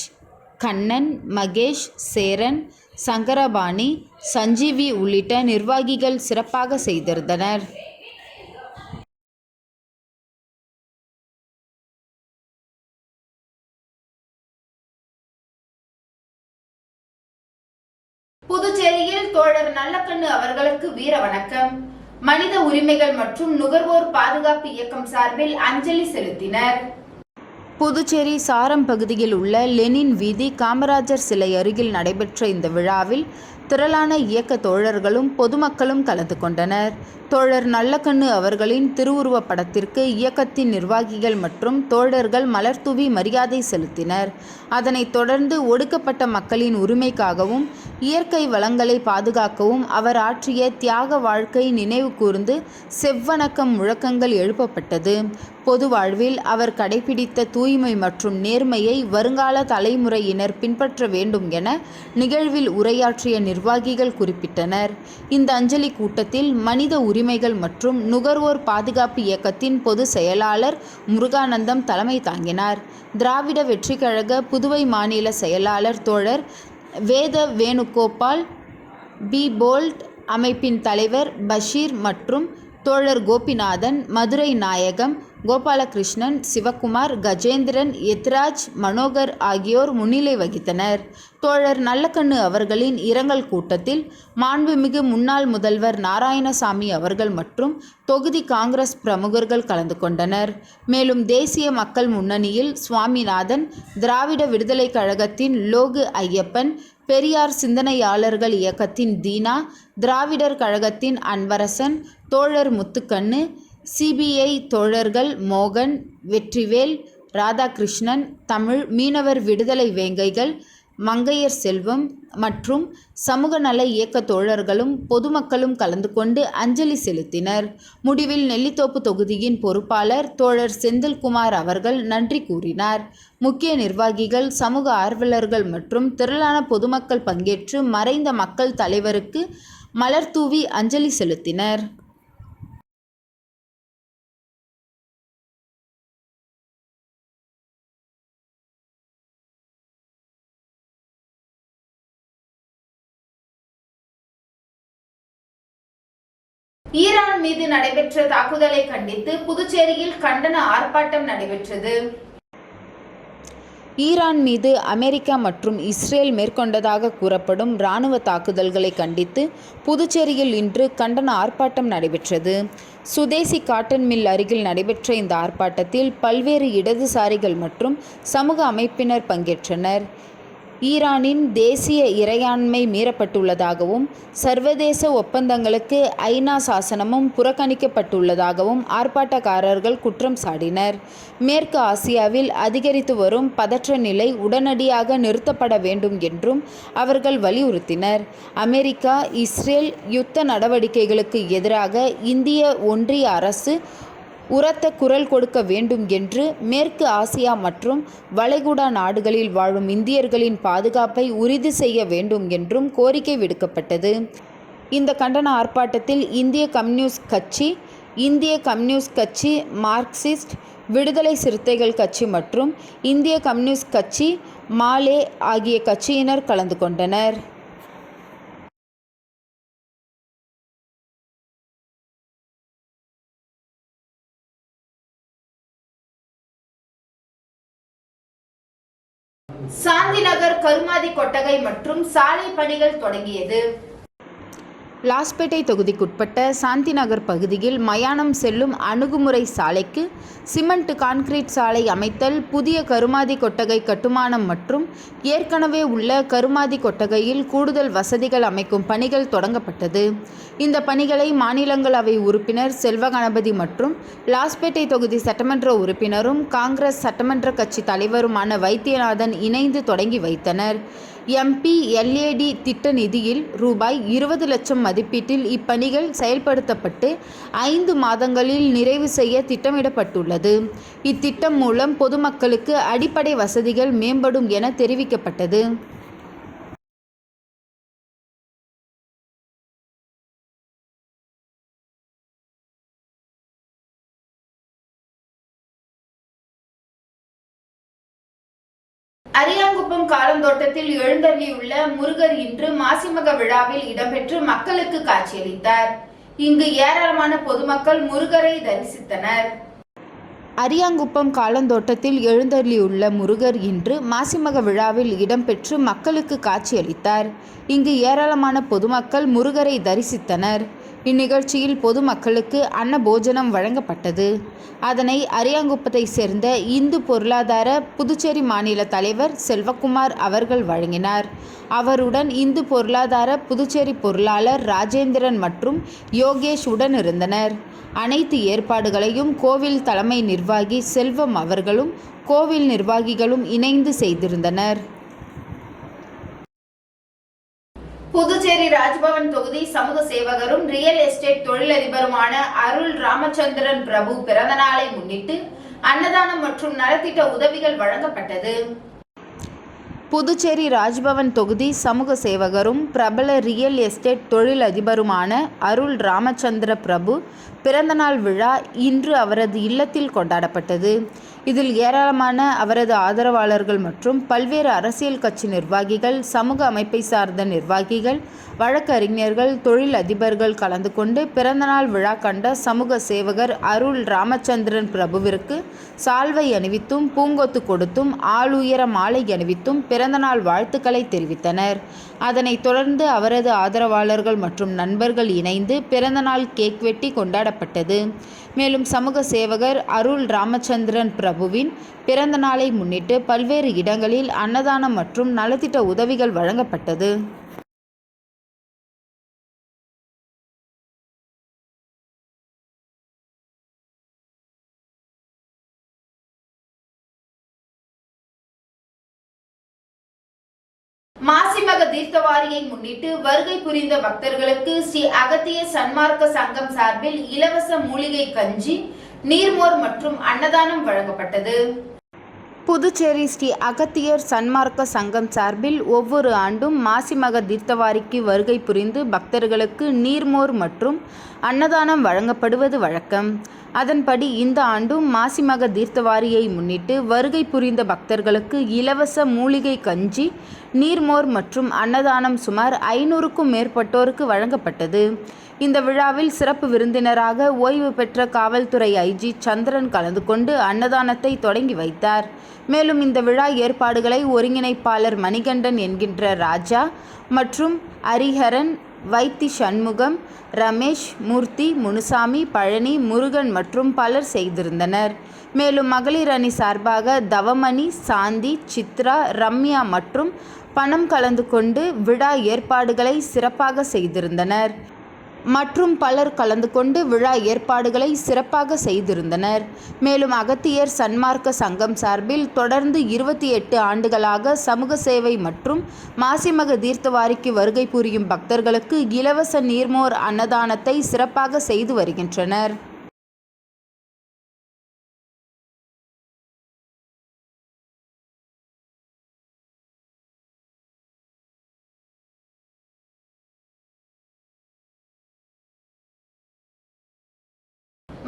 கண்ணன், மகேஷ், சேரன், சங்கரபாணி, சஞ்சீவி உள்ளிட்ட நிர்வாகிகள் சிறப்பாக செய்திருந்தனர். புதுச்சேரியில் தோழர் நல்லக்கண்ணு அவர்களுக்கு வீர வணக்கம். மனித உரிமைகள் மற்றும் நுகர்வோர் பாதுகாப்பு இயக்கம் சார்பில் அஞ்சலி செலுத்தினர். புதுச்சேரி சாரம் பகுதியில் உள்ள லெனின் வீதி காமராஜர் சிலை அருகில் நடைபெற்ற இந்த விழாவில் திரளான இயக்க தோழர்களும் பொதுமக்களும் கலந்து கொண்டனர். தோழர் நல்லக்கண்ணு அவர்களின் திருவுருவப் படத்திற்கு இயக்கத்தின் நிர்வாகிகள் மற்றும் தோழர்கள் மலர்தூவி மரியாதை செலுத்தினர். அதனைத் தொடர்ந்து ஒடுக்கப்பட்ட மக்களின் உரிமைக்காகவும் இயற்கை வளங்களை பாதுகாக்கவும் அவர் ஆற்றிய தியாக வாழ்க்கை நினைவு கூர்ந்து செவ்வணக்கம் முழக்கங்கள் எழுப்பப்பட்டது. பொது வாழ்வில் அவர் கடைபிடித்த தூய்மை மற்றும் நேர்மையை வருங்கால தலைமுறையினர் பின்பற்ற வேண்டும் என நிகழ்வில் உரையாற்றிய நிர்வாகிகள் குறிப்பிட்டனர். இந்த அஞ்சலி கூட்டத்தில் மனித உரிமைகள் மற்றும் நுகர்வோர் பாதுகாப்பு இயக்கத்தின் பொதுச் செயலாளர் முருகானந்தம் தலைமை தாங்கினார். திராவிட வெற்றிக் கழக புதுவை மாநில செயலாளர் தோழர் வேத வேணுகோபால், பி போல்ட் அமைப்பின் தலைவர் பஷீர் மற்றும் தோழர் கோபிநாதன், மதுரை நாயகம், கோபாலகிருஷ்ணன், சிவக்குமார், கஜேந்திரன், எத்ராஜ், மனோகர் ஆகியோர் முன்னிலை வகித்தனர். தோழர் நல்லக்கண்ணு அவர்களின் இரங்கல் கூட்டத்தில் மாண்புமிகு முன்னாள் முதல்வர் நாராயணசாமி அவர்கள் மற்றும் தொகுதி காங்கிரஸ் பிரமுகர்கள் கலந்து கொண்டனர். மேலும் தேசிய மக்கள் முன்னணியில் சுவாமிநாதன், திராவிட விடுதலை கழகத்தின் லோகு ஐயப்பன், பெரியார் சிந்தனையாளர்கள் இயக்கத்தின் தீனா, திராவிடர் கழகத்தின் அன்பரசன், தோழர் முத்துக்கண்ணு, சிபிஐ தோழர்கள் மோகன், வெற்றிவேல், ராதாகிருஷ்ணன், தமிழ் மீனவர் விடுதலை வேங்கைகள், மங்கையர் செல்வம் மற்றும் சமூக நல இயக்க தோழர்களும் பொதுமக்களும் கலந்து கொண்டு அஞ்சலி செலுத்தினர். முடிவில் நெல்லித்தோப்பு தொகுதியின் பொறுப்பாளர் தோழர் செந்தில்குமார் அவர்கள் நன்றி கூறினார். முக்கிய நிர்வாகிகள், சமூக ஆர்வலர்கள் மற்றும் திரளான பொதுமக்கள் பங்கேற்று மறைந்த மக்கள் தலைவருக்கு மலர்தூவி அஞ்சலி செலுத்தினர். ஈரான் மீது நடைபெற்ற தாக்குதலை கண்டித்து புதுச்சேரியில் கண்டன ஆர்ப்பாட்டம் நடைபெற்றது. ஈரான் மீது அமெரிக்கா மற்றும் இஸ்ரேல் மேற்கொண்டதாக கூறப்படும் இராணுவ தாக்குதல்களை கண்டித்து புதுச்சேரியில் இன்று கண்டன ஆர்ப்பாட்டம் நடைபெற்றது. சுதேசி காட்டன் மில் அருகில் நடைபெற்ற இந்த ஆர்ப்பாட்டத்தில் பல்வேறு இடதுசாரிகள் மற்றும் சமூக அமைப்பினர் பங்கேற்றனர். ஈரானின் தேசிய இறையாண்மை மீறப்பட்டுள்ளதாகவும் சர்வதேச ஒப்பந்தங்களுக்கு ஐநா சாசனமும் புறக்கணிக்கப்பட்டுள்ளதாகவும் ஆர்ப்பாட்டக்காரர்கள் குற்றம் சாட்டினர். மேற்கு ஆசியாவில் அதிகரித்து வரும் பதற்ற நிலை உடனடியாக நிறுத்தப்பட வேண்டும் என்றும் அவர்கள் வலியுறுத்தினர். அமெரிக்கா இஸ்ரேல் யுத்த நடவடிக்கைகளுக்கு எதிராக இந்திய ஒன்றிய அரசு உரத்த குரல் கொடுக்க வேண்டும் என்று மேற்கு ஆசியா மற்றும் வளைகுடா நாடுகளில் வாழும் இந்தியர்களின் பாதுகாப்பை உறுதி செய்ய வேண்டும் என்றும் கோரிக்கை விடுக்கப்பட்டது. இந்த கண்டன ஆர்ப்பாட்டத்தில் இந்திய கம்யூனிஸ்ட் கட்சி, மார்க்சிஸ்ட் விடுதலை சிறுத்தைகள் கட்சி மற்றும் இந்திய கம்யூனிஸ்ட் கட்சி மாலே ஆகிய கட்சியினர் கலந்து கொண்டனர். சாந்தி நகர் கருமாதி கொட்டகை மற்றும் சாலை பணிகள் தொடங்கியது. லாஸ்பேட்டை தொகுதிக்குட்பட்ட சாந்தி நகர் பகுதியில் மயானம் செல்லும் அணுகுமுறை சாலைக்கு சிமெண்ட் கான்கிரீட் சாலை அமைத்தல், புதிய கருமாதி கொட்டகை கட்டுமானம் மற்றும் ஏற்கனவே உள்ள கருமாதி கொட்டகையில் கூடுதல் வசதிகள் அமைக்கும் பணிகள் தொடங்கப்பட்டது. இந்த பணிகளை மாநிலங்களவை உறுப்பினர் செல்வகணபதி மற்றும் லாஸ்பேட்டை தொகுதி சட்டமன்ற உறுப்பினரும் காங்கிரஸ் சட்டமன்ற கட்சி தலைவருமான வைத்தியநாதன் இணைந்து தொடங்கி வைத்தனர். MP LAD திட்ட நிதியில் ரூபாய் 20 லட்சம் மதிப்பீட்டில் இப்பணிகள் செயல்படுத்தப்பட்டு 5 மாதங்களில் நிறைவு செய்ய திட்டமிடப்பட்டுள்ளது. இத்திட்டம் மூலம் பொதுமக்களுக்கு அடிப்படை வசதிகள் மேம்படும் என தெரிவிக்கப்பட்டது. அரியாங்குப்பம் காலந்தோட்டத்தில் எழுந்தருளியுள்ள முருகர் இன்று மாசிமக விழாவில் இடம்பெற்று மக்களுக்கு காட்சியளித்தார். இங்கு ஏராளமான பொதுமக்கள் முருகரை தரிசித்தனர். அரியாங்குப்பம் காலந்தோட்டத்தில் எழுந்தருளியுள்ள முருகர் இன்று மாசிமக விழாவில் இடம்பெற்று மக்களுக்கு காட்சியளித்தார். இங்கு ஏராளமான பொதுமக்கள் முருகரை தரிசித்தனர். இந்நிகழ்ச்சியில் பொதுமக்களுக்கு அன்ன போஜனம் வழங்கப்பட்டது. அதனை அரியாங்குப்பத்தை சேர்ந்த இந்து பொருளாதார புதுச்சேரி மாநில தலைவர் செல்வகுமார் அவர்கள் வழங்கினார். அவருடன் இந்து பொருளாதார புதுச்சேரி பொருளாளர் ராஜேந்திரன் மற்றும் யோகேஷ் உடன் இருந்தனர். அனைத்து ஏற்பாடுகளையும் கோவில் தலைமை நிர்வாகி செல்வம் அவர்களும் கோவில் நிர்வாகிகளும் இணைந்து செய்திருந்தனர். புதுச்சேரி ராஜ்பவன் தொகுதி சமூக சேவகரும் ரியல் எஸ்டேட் தொழிலதிபருமான அருள் ராமச்சந்திரன் பிரபு பிறந்தநாளை முன்னிட்டு அன்னதானம் மற்றும் நலத்திட்ட உதவிகள் வழங்கப்பட்டது. புதுச்சேரி ராஜ்பவன் தொகுதி சமூக சேவகரும் பிரபல ரியல் எஸ்டேட் தொழிலதிபருமான அருள் ராமச்சந்திர பிரபு பிறந்தநாள் விழா இன்று அவரது இல்லத்தில் கொண்டாடப்பட்டது. இதில் ஏராளமான அவரது ஆதரவாளர்கள் மற்றும் பல்வேறு அரசியல் கட்சி நிர்வாகிகள், சமூக அமைப்பை சார்ந்த நிர்வாகிகள், வழக்கறிஞர்கள், தொழில் அதிபர்கள் கலந்து கொண்டு பிறந்தநாள் விழா கண்ட சமூக சேவகர் அருள் ராமச்சந்திரன் பிரபுவிற்கு சால்வை அணிவித்தும் பூங்கொத்து கொடுத்தும் ஆளுயர மாலை அணிவித்தும் பிறந்தநாள் வாழ்த்துக்களை தெரிவித்தனர். அதனைத் தொடர்ந்து அவரது ஆதரவாளர்கள் மற்றும் நண்பர்கள் இணைந்து பிறந்தநாள் கேக் வெட்டி கொண்டாடப்பட்டது. மேலும் சமூக சேவகர் அருள் ராமச்சந்திரன் பிரபுவின் பிறந்த நாளை முன்னிட்டு பல்வேறு இடங்களில் அன்னதானம் மற்றும் நலத்திட்ட உதவிகள் வழங்கப்பட்டது. மாசிமக தீர்த்தவாரியை முன்னிட்டு வருகை புரிந்த பக்தர்களுக்கு ஸ்ரீ அகத்திய சன்மார்க்க சங்கம் சார்பில் இலவச மூலிகை கஞ்சி, நீர்மோர் மற்றும் அன்னதானம் வழங்கப்பட்டது. புதுச்சேரி ஸ்ரீ அகத்தியர் சன்மார்க்க சங்கம் சார்பில் ஒவ்வொரு ஆண்டும் மாசிமக தீர்த்தவாரிக்கு வருகை புரிந்து பக்தர்களுக்கு நீர்மோர் மற்றும் அன்னதானம் வழங்கப்படுவது வழக்கம். அதன்படி இந்த ஆண்டும் மாசிமக தீர்த்தவாரியை முன்னிட்டு வருகை புரிந்த பக்தர்களுக்கு இலவச மூலிகை கஞ்சி, நீர்மோர் மற்றும் அன்னதானம் சுமார் 500க்கும் மேற்பட்டோருக்கு வழங்கப்பட்டது. இந்த விழாவில் சிறப்பு விருந்தினராக ஓய்வு பெற்ற காவல்துறை ஐஜி சந்திரன் கலந்து கொண்டு அன்னதானத்தை தொடங்கி வைத்தார். மேலும் இந்த விழா ஏற்பாடுகளை ஒருங்கிணைப்பாளர் மணிகண்டன் என்கின்ற ராஜா மற்றும் ஹரிஹரன், வைத்தி சண்முகம், ரமேஷ், மூர்த்தி, முனுசாமி, பழனி, முருகன் மற்றும் பலர் செய்திருந்தனர். மேலும் மகளிர் அணி சார்பாக தவமணி, சாந்தி, சித்ரா, ரம்யா மற்றும் பணம் கலந்து கொண்டு விழா ஏற்பாடுகளை சிறப்பாக செய்திருந்தனர். மேலும் அகத்தியர் சன்மார்க்க சங்கம் சார்பில் தொடர்ந்து 28 ஆண்டுகளாக சமூக சேவை மற்றும் மாசிமக தீர்த்தவாரிக்கு வருகை புரியும் பக்தர்களுக்கு இலவச நீர்மோர் அன்னதானத்தை சிறப்பாக செய்து வருகின்றனர்.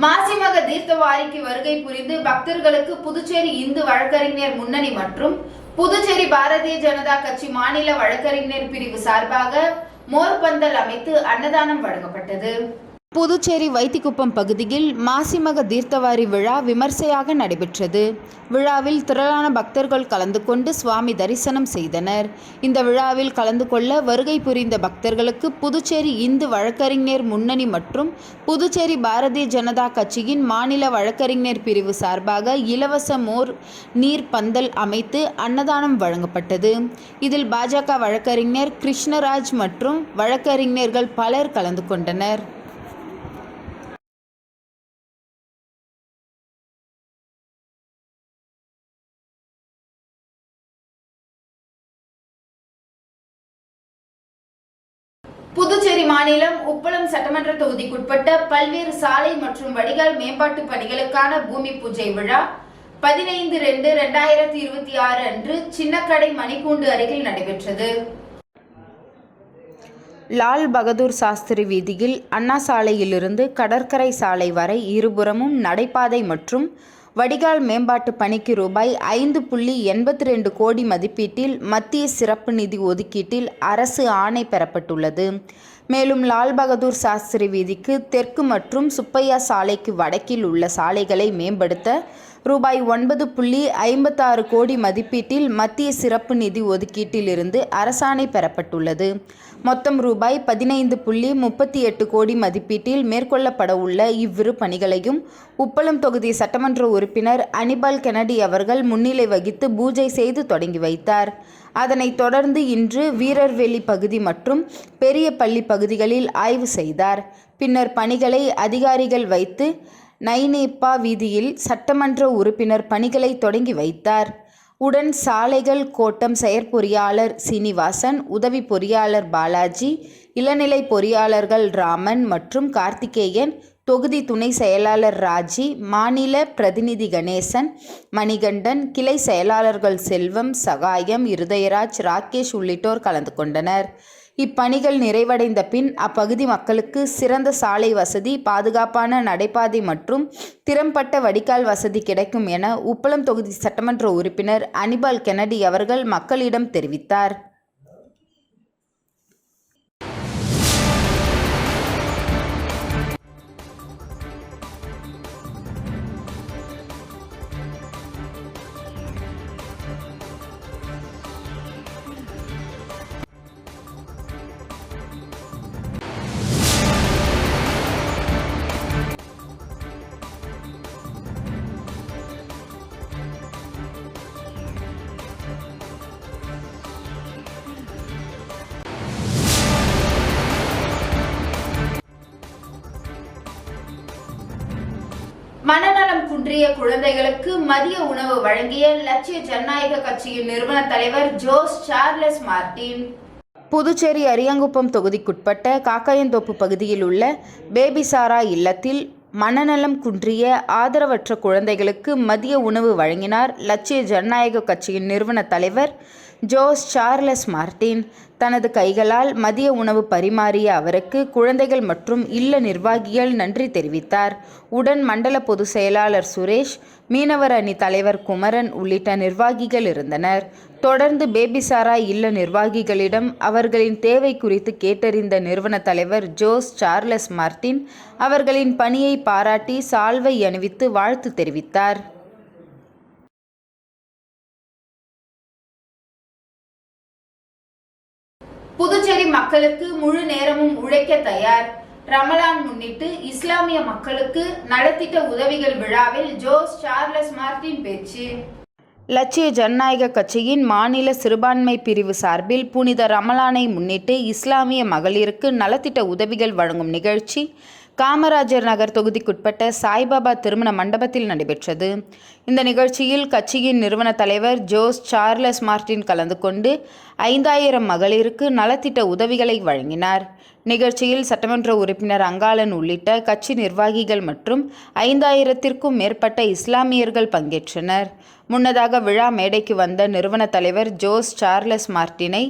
மாசிமக தீர்த்தவாரிக்கு வருகை புரிந்து பக்தர்களுக்கு புதுச்சேரி இந்து வழக்கறிஞர் முன்னணி மற்றும் புதுச்சேரி பாரதிய ஜனதா கட்சி மாநில வழக்கறிஞர் பிரிவு சார்பாக மோர்பந்தல் அமைத்து அன்னதானம் வழங்கப்பட்டது. புதுச்சேரி வைத்திக்குப்பம் பகுதியில் மாசிமக தீர்த்தவாரி விழா விமர்சையாக நடைபெற்றது. விழாவில் திரளான பக்தர்கள் கலந்து கொண்டு சுவாமி தரிசனம் செய்தனர். இந்த விழாவில் கலந்து கொள்ள வருகை புரிந்த பக்தர்களுக்கு புதுச்சேரி இந்து வழக்கறிஞர் முன்னணி மற்றும் புதுச்சேரி பாரதிய ஜனதா கட்சியின் மாநில வழக்கறிஞர் பிரிவு சார்பாக இலவச மோர் நீர் பந்தல் அமைத்து அன்னதானம் வழங்கப்பட்டது. இதில் பாஜக வழக்கறிஞர் கிருஷ்ணராஜ் மற்றும் வழக்கறிஞர்கள் பலர் கலந்து கொண்டனர். புதுச்சேரி மாநிலம் உப்பளம் சட்டமன்ற தொகுதிக்குட்பட்ட பல்வேறு சாலை மற்றும் வடிகால் மேம்பாட்டு பணிகளுக்கான பூமி பூஜை விழா 15/2/2026 அன்று சின்னக்கடை மணிக்கூண்டு அருகில் நடைபெற்றது. லால் பகதூர் சாஸ்திரி வீதியில் அண்ணா சாலையிலிருந்து கடற்கரை சாலை வரை இருபுறமும் நடைபாதை மற்றும் வடிகால் மேம்பாட்டு பணிக்கு ரூபாய் 5.82 கோடி மதிப்பீட்டில் மத்திய சிறப்பு நிதி ஒதுக்கீட்டில் அரசு ஆணை பெறப்பட்டுள்ளது. மேலும் லால் பகதூர் சாஸ்திரி வீதிக்கு தெற்கு மற்றும் சுப்பையா சாலைக்கு வடக்கில் உள்ள சாலைகளை மேம்படுத்த ரூபாய் 9.56 கோடி மதிப்பீட்டில் மத்திய சிறப்பு நிதி ஒதுக்கீட்டில் இருந்து அரசாணை பெறப்பட்டுள்ளது. மொத்தம் ரூபாய் 15.38 கோடி மதிப்பீட்டில் மேற்கொள்ளப்பட உள்ள இவ்விரு பணிகளையும் உப்பளம் தொகுதி சட்டமன்ற உறுப்பினர் அனிபால் கென்னடி அவர்கள் முன்னிலை வகித்து பூஜை செய்து தொடங்கி வைத்தார். அதனைத் தொடர்ந்து இன்று வீரர்வெளி பகுதி மற்றும் பெரிய பள்ளி பகுதிகளில் ஆய்வு செய்தார். பின்னர் பணிகளை அதிகாரிகள் வைத்து நைனேப்பா வீதியில் சட்டமன்ற உறுப்பினர் பணிகளை தொடங்கி வைத்தார். உடன் சாலைகள் கோட்டம் செயற்பொறியாளர் சீனிவாசன், உதவி பொறியாளர் பாலாஜி, இளநிலை பொறியாளர்கள் ராமன் மற்றும் கார்த்திகேயன், தொகுதி துணை செயலாளர் ராஜி, மாநில பிரதிநிதி கணேசன், மணிகண்டன், கிளை செயலாளர்கள் செல்வம், சகாயம், இருதயராஜ், ராகேஷ் உள்ளிட்டோர் கலந்து கொண்டனர். இப்பணிகள் நிறைவடைந்த பின் அப்பகுதி மக்களுக்கு சிறந்த சாலை வசதி, பாதுகாப்பான நடைபாதை மற்றும் திறம்பட்ட வடிகால் வசதி கிடைக்கும் என உப்பளம் தொகுதி சட்டமன்ற உறுப்பினர் அனிபால் கென்னடி அவர்கள் மக்களிடம் தெரிவித்தார். மனநலம் குன்றிய குழந்தைகளுக்கு மதிய உணவு வழங்கிய லட்சிய ஜனநாயக கட்சியின் நிறுவன தலைவர் ஜோஸ் சார்லஸ் மார்டின். புதுச்சேரி அரியாங்குப்பம் தொகுதிக்குட்பட்ட காக்காயந்தோப்பு பகுதியில் உள்ள பேபிசாரா இல்லத்தில் மனநலம் குன்றிய ஆதரவற்ற குழந்தைகளுக்கு மதிய உணவு வழங்கினார் லட்சிய ஜனநாயக கட்சியின் நிறுவன தலைவர் ஜோஸ் சார்லஸ் மார்டின். தனது கைகளால் மதிய உணவு பரிமாறிய அவருக்கு குழந்தைகள் மற்றும் இல்ல நிர்வாகிகள் நன்றி தெரிவித்தார். உடன் மண்டல பொதுச் செயலாளர் சுரேஷ், மீனவர் அணி தலைவர் குமரன் உள்ளிட்ட நிர்வாகிகள் இருந்தனர். தொடர்ந்து பேபிசாரா இல்ல நிர்வாகிகளிடம் அவர்களின் தேவை குறித்து கேட்டறிந்த நிறுவன தலைவர் ஜோஸ் சார்லஸ் மார்டின் அவர்களின் பணியை பாராட்டி சால்வை அணிவித்து வாழ்த்து தெரிவித்தார். புதுச்சேரி மக்களுக்கு முழு நேரமும் உழைக்க தயார். ரமலான் முன்னிட்டு இஸ்லாமிய மக்களுக்கு நலத்திட்ட உதவிகள் விழாவில் ஜோஸ் சார்லஸ் மார்டின் பேச்சு. லட்சிய ஜனநாயக கட்சியின் மாநில சிறுபான்மை பிரிவு சார்பில் புனித ரமலானை முன்னிட்டு இஸ்லாமிய மகளிருக்கு நலத்திட்ட உதவிகள் வழங்கும் நிகழ்ச்சி காமராஜர் நகர் தொகுதிக்குட்பட்ட சாய்பாபா திருமண மண்டபத்தில் நடைபெற்றது. இந்த நிகழ்ச்சியில் கட்சியின் நிறுவன தலைவர் ஜோஸ் சார்லஸ் மார்டின் கலந்து கொண்டு 5000 மகளிருக்கு நலத்திட்ட உதவிகளை வழங்கினார். நிகழ்ச்சியில் சட்டமன்ற உறுப்பினர் அங்காளன் உள்ளிட்ட கட்சி நிர்வாகிகள் மற்றும் 5000த்திற்கும் மேற்பட்ட இஸ்லாமியர்கள் பங்கேற்றனர். முன்னதாக விழா மேடைக்கு வந்த நிறுவன தலைவர் ஜோஸ் சார்லஸ் மார்டினை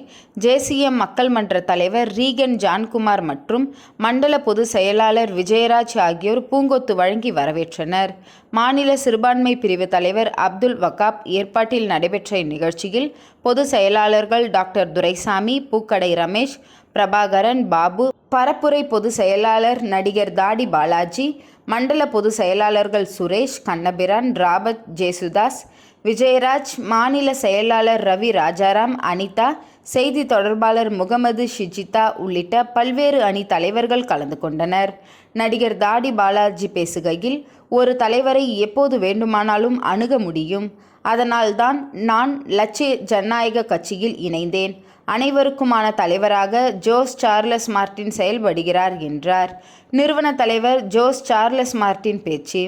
ஜேசிஎம் மக்கள் மன்ற தலைவர் ரீகன் ஜான்குமார் மற்றும் மண்டல பொதுச் செயலாளர் விஜயராஜ் ஆகியோர் பூங்கொத்து வழங்கி வரவேற்றனர். மாநில சிறுபான்மை பிரிவு தலைவர் அப்துல் வகாப் ஏற்பாட்டில் நடைபெற்ற இந்நிகழ்ச்சியில் பொதுச் செயலாளர்கள் டாக்டர் துரைசாமி, பூக்கடை ரமேஷ், பிரபாகரன், பாபு, பரப்புரை பொதுச் செயலாளர் நடிகர் தாடி பாலாஜி, மண்டல பொதுச் செயலாளர்கள் சுரேஷ், கண்ணபிரான், ராபர்ட் ஜேசுதாஸ், விஜயராஜ், மாநில செயலாளர் ரவி ராஜாராம், அனிதா, செய்தி தொடர்பாளர் முகமது ஷிஜிதா உள்ளிட்ட பல்வேறு அணி தலைவர்கள் கலந்து கொண்டனர். நடிகர் தாடி பாலாஜி பேசுகையில், ஒரு தலைவரை எப்போது வேண்டுமானாலும் அணுக முடியும். அதனால்தான் நான் லட்சிய ஜனநாயக கட்சியில் இணைந்தேன். அனைவருக்குமான தலைவராக ஜோஸ் சார்லஸ் மார்டின் செயல்படுகிறார் என்றார். நிறுவன தலைவர் ஜோஸ் சார்லஸ் மார்டின் பேச்சு.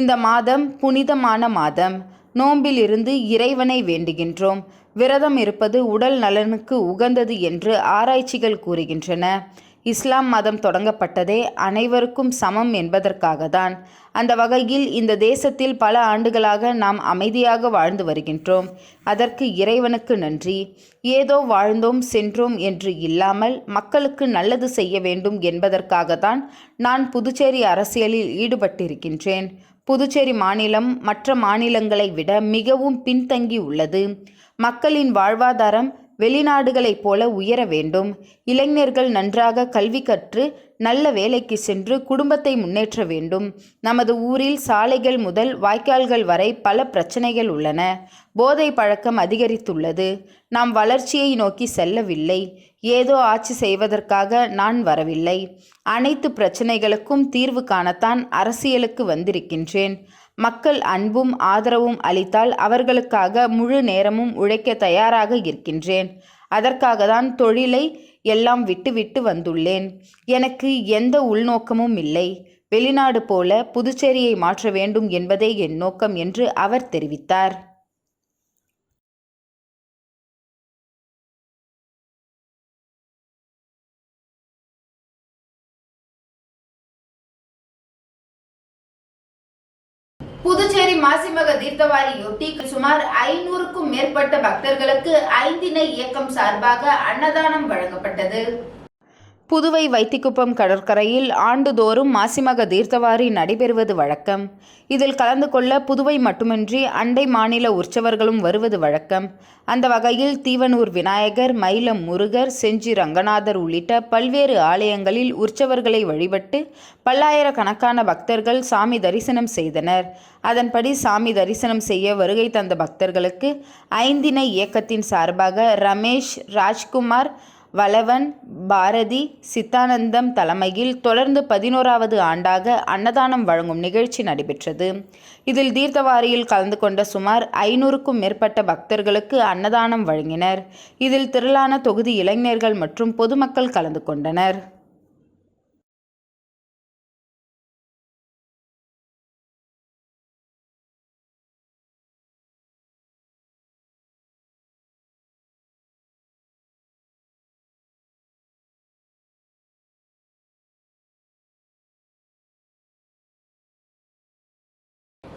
இந்த மாதம் புனிதமான மாதம். நோம்பில் இருந்து இறைவனை வேண்டுகின்றோம். விரதம் இருப்பது உடல் நலனுக்கு உகந்தது என்று ஆராய்ச்சிகள் கூறுகின்றன. இஸ்லாம் மதம் தொடங்கப்பட்டதே அனைவருக்கும் சமம் என்பதற்காகத்தான். அந்த வகையில் இந்த தேசத்தில் பல ஆண்டுகளாக நாம் அமைதியாக வாழ்ந்து வருகின்றோம். அதற்கு இறைவனுக்கு நன்றி. ஏதோ வாழ்ந்தோம் சென்றோம் என்று இல்லாமல் மக்களுக்கு நல்லது செய்ய வேண்டும் என்பதற்காகத்தான் நான் புதுச்சேரி அரசியலில் ஈடுபட்டிருக்கின்றேன். புதுச்சேரி மாநிலம் மற்ற மாநிலங்களை விட மிகவும் பின்தங்கி உள்ளது. மக்களின் வாழ்வாதாரம் வெளிநாடுகளைப் போல உயர வேண்டும். இளைஞர்கள் நன்றாக கல்வி கற்று நல்ல வேலைக்கு சென்று குடும்பத்தை முன்னேற்ற வேண்டும். நமது ஊரில் சாலைகள் முதல் வாய்க்கால்கள் வரை பல பிரச்சனைகள் உள்ளன. போதை பழக்கம் அதிகரித்துள்ளது. நாம் வளர்ச்சியை நோக்கி செல்லவில்லை. ஏதோ ஆட்சி செய்வதற்காக நான் வரவில்லை. அனைத்து பிரச்சனைகளுக்கும் தீர்வு காணத்தான் அரசியலுக்கு வந்திருக்கின்றேன். மக்கள் அன்பும் ஆதரவும் அளித்தால் அவர்களுக்காக முழு நேரமும் உழைக்க தயாராக இருக்கின்றேன். அதற்காக தான் தொழிலை எல்லாம் விட்டுவிட்டு வந்துள்ளேன். எனக்கு எந்த உள்நோக்கமும் இல்லை. வெளிநாடு போல புதுச்சேரியை மாற்ற வேண்டும் என்பதே என் நோக்கம் என்று அவர் தெரிவித்தார். புதுச்சேரி மாசிமக தீர்த்தவாரியொட்டி சுமார் 500க்கும் மேற்பட்ட பக்தர்களுக்கு 5 தின இயக்கம் சார்பாக அன்னதானம் வழங்கப்பட்டது. புதுவை வைத்திக்குப்பம் கடற்கரையில் ஆண்டுதோறும் மாசிமக தீர்த்தவாரி நடைபெறுவது வழக்கம். இதில் கலந்து கொள்ள புதுவை மட்டுமின்றி அண்டை மாநில உற்சவர்களும் வருவது வழக்கம். அந்த வகையில் தீவனூர் விநாயகர், மயிலம் முருகர், செஞ்சி ரங்கநாதர் உள்ளிட்ட பல்வேறு ஆலயங்களில் உற்சவர்களை வழிபட்டு பல்லாயிரக்கணக்கான பக்தர்கள் சாமி தரிசனம் செய்தனர். அதன்படி சாமி தரிசனம் செய்ய வருகை தந்த பக்தர்களுக்கு 5 தின இயக்கத்தின் சார்பாக ரமேஷ், ராஜ்குமார், வளவன், பாரதி, சித்தானந்தம் தலைமையில் தொடர்ந்து 11வது ஆண்டாக அன்னதானம் வழங்கும் நிகழ்ச்சி நடைபெற்றது. இதில் தீர்த்தவாரியில் கலந்து கொண்ட சுமார் 500க்கும் மேற்பட்ட பக்தர்களுக்கு அன்னதானம் வழங்கினர். இதில் திரளான தொகுதி இளைஞர்கள் மற்றும் பொதுமக்கள் கலந்து கொண்டனர்.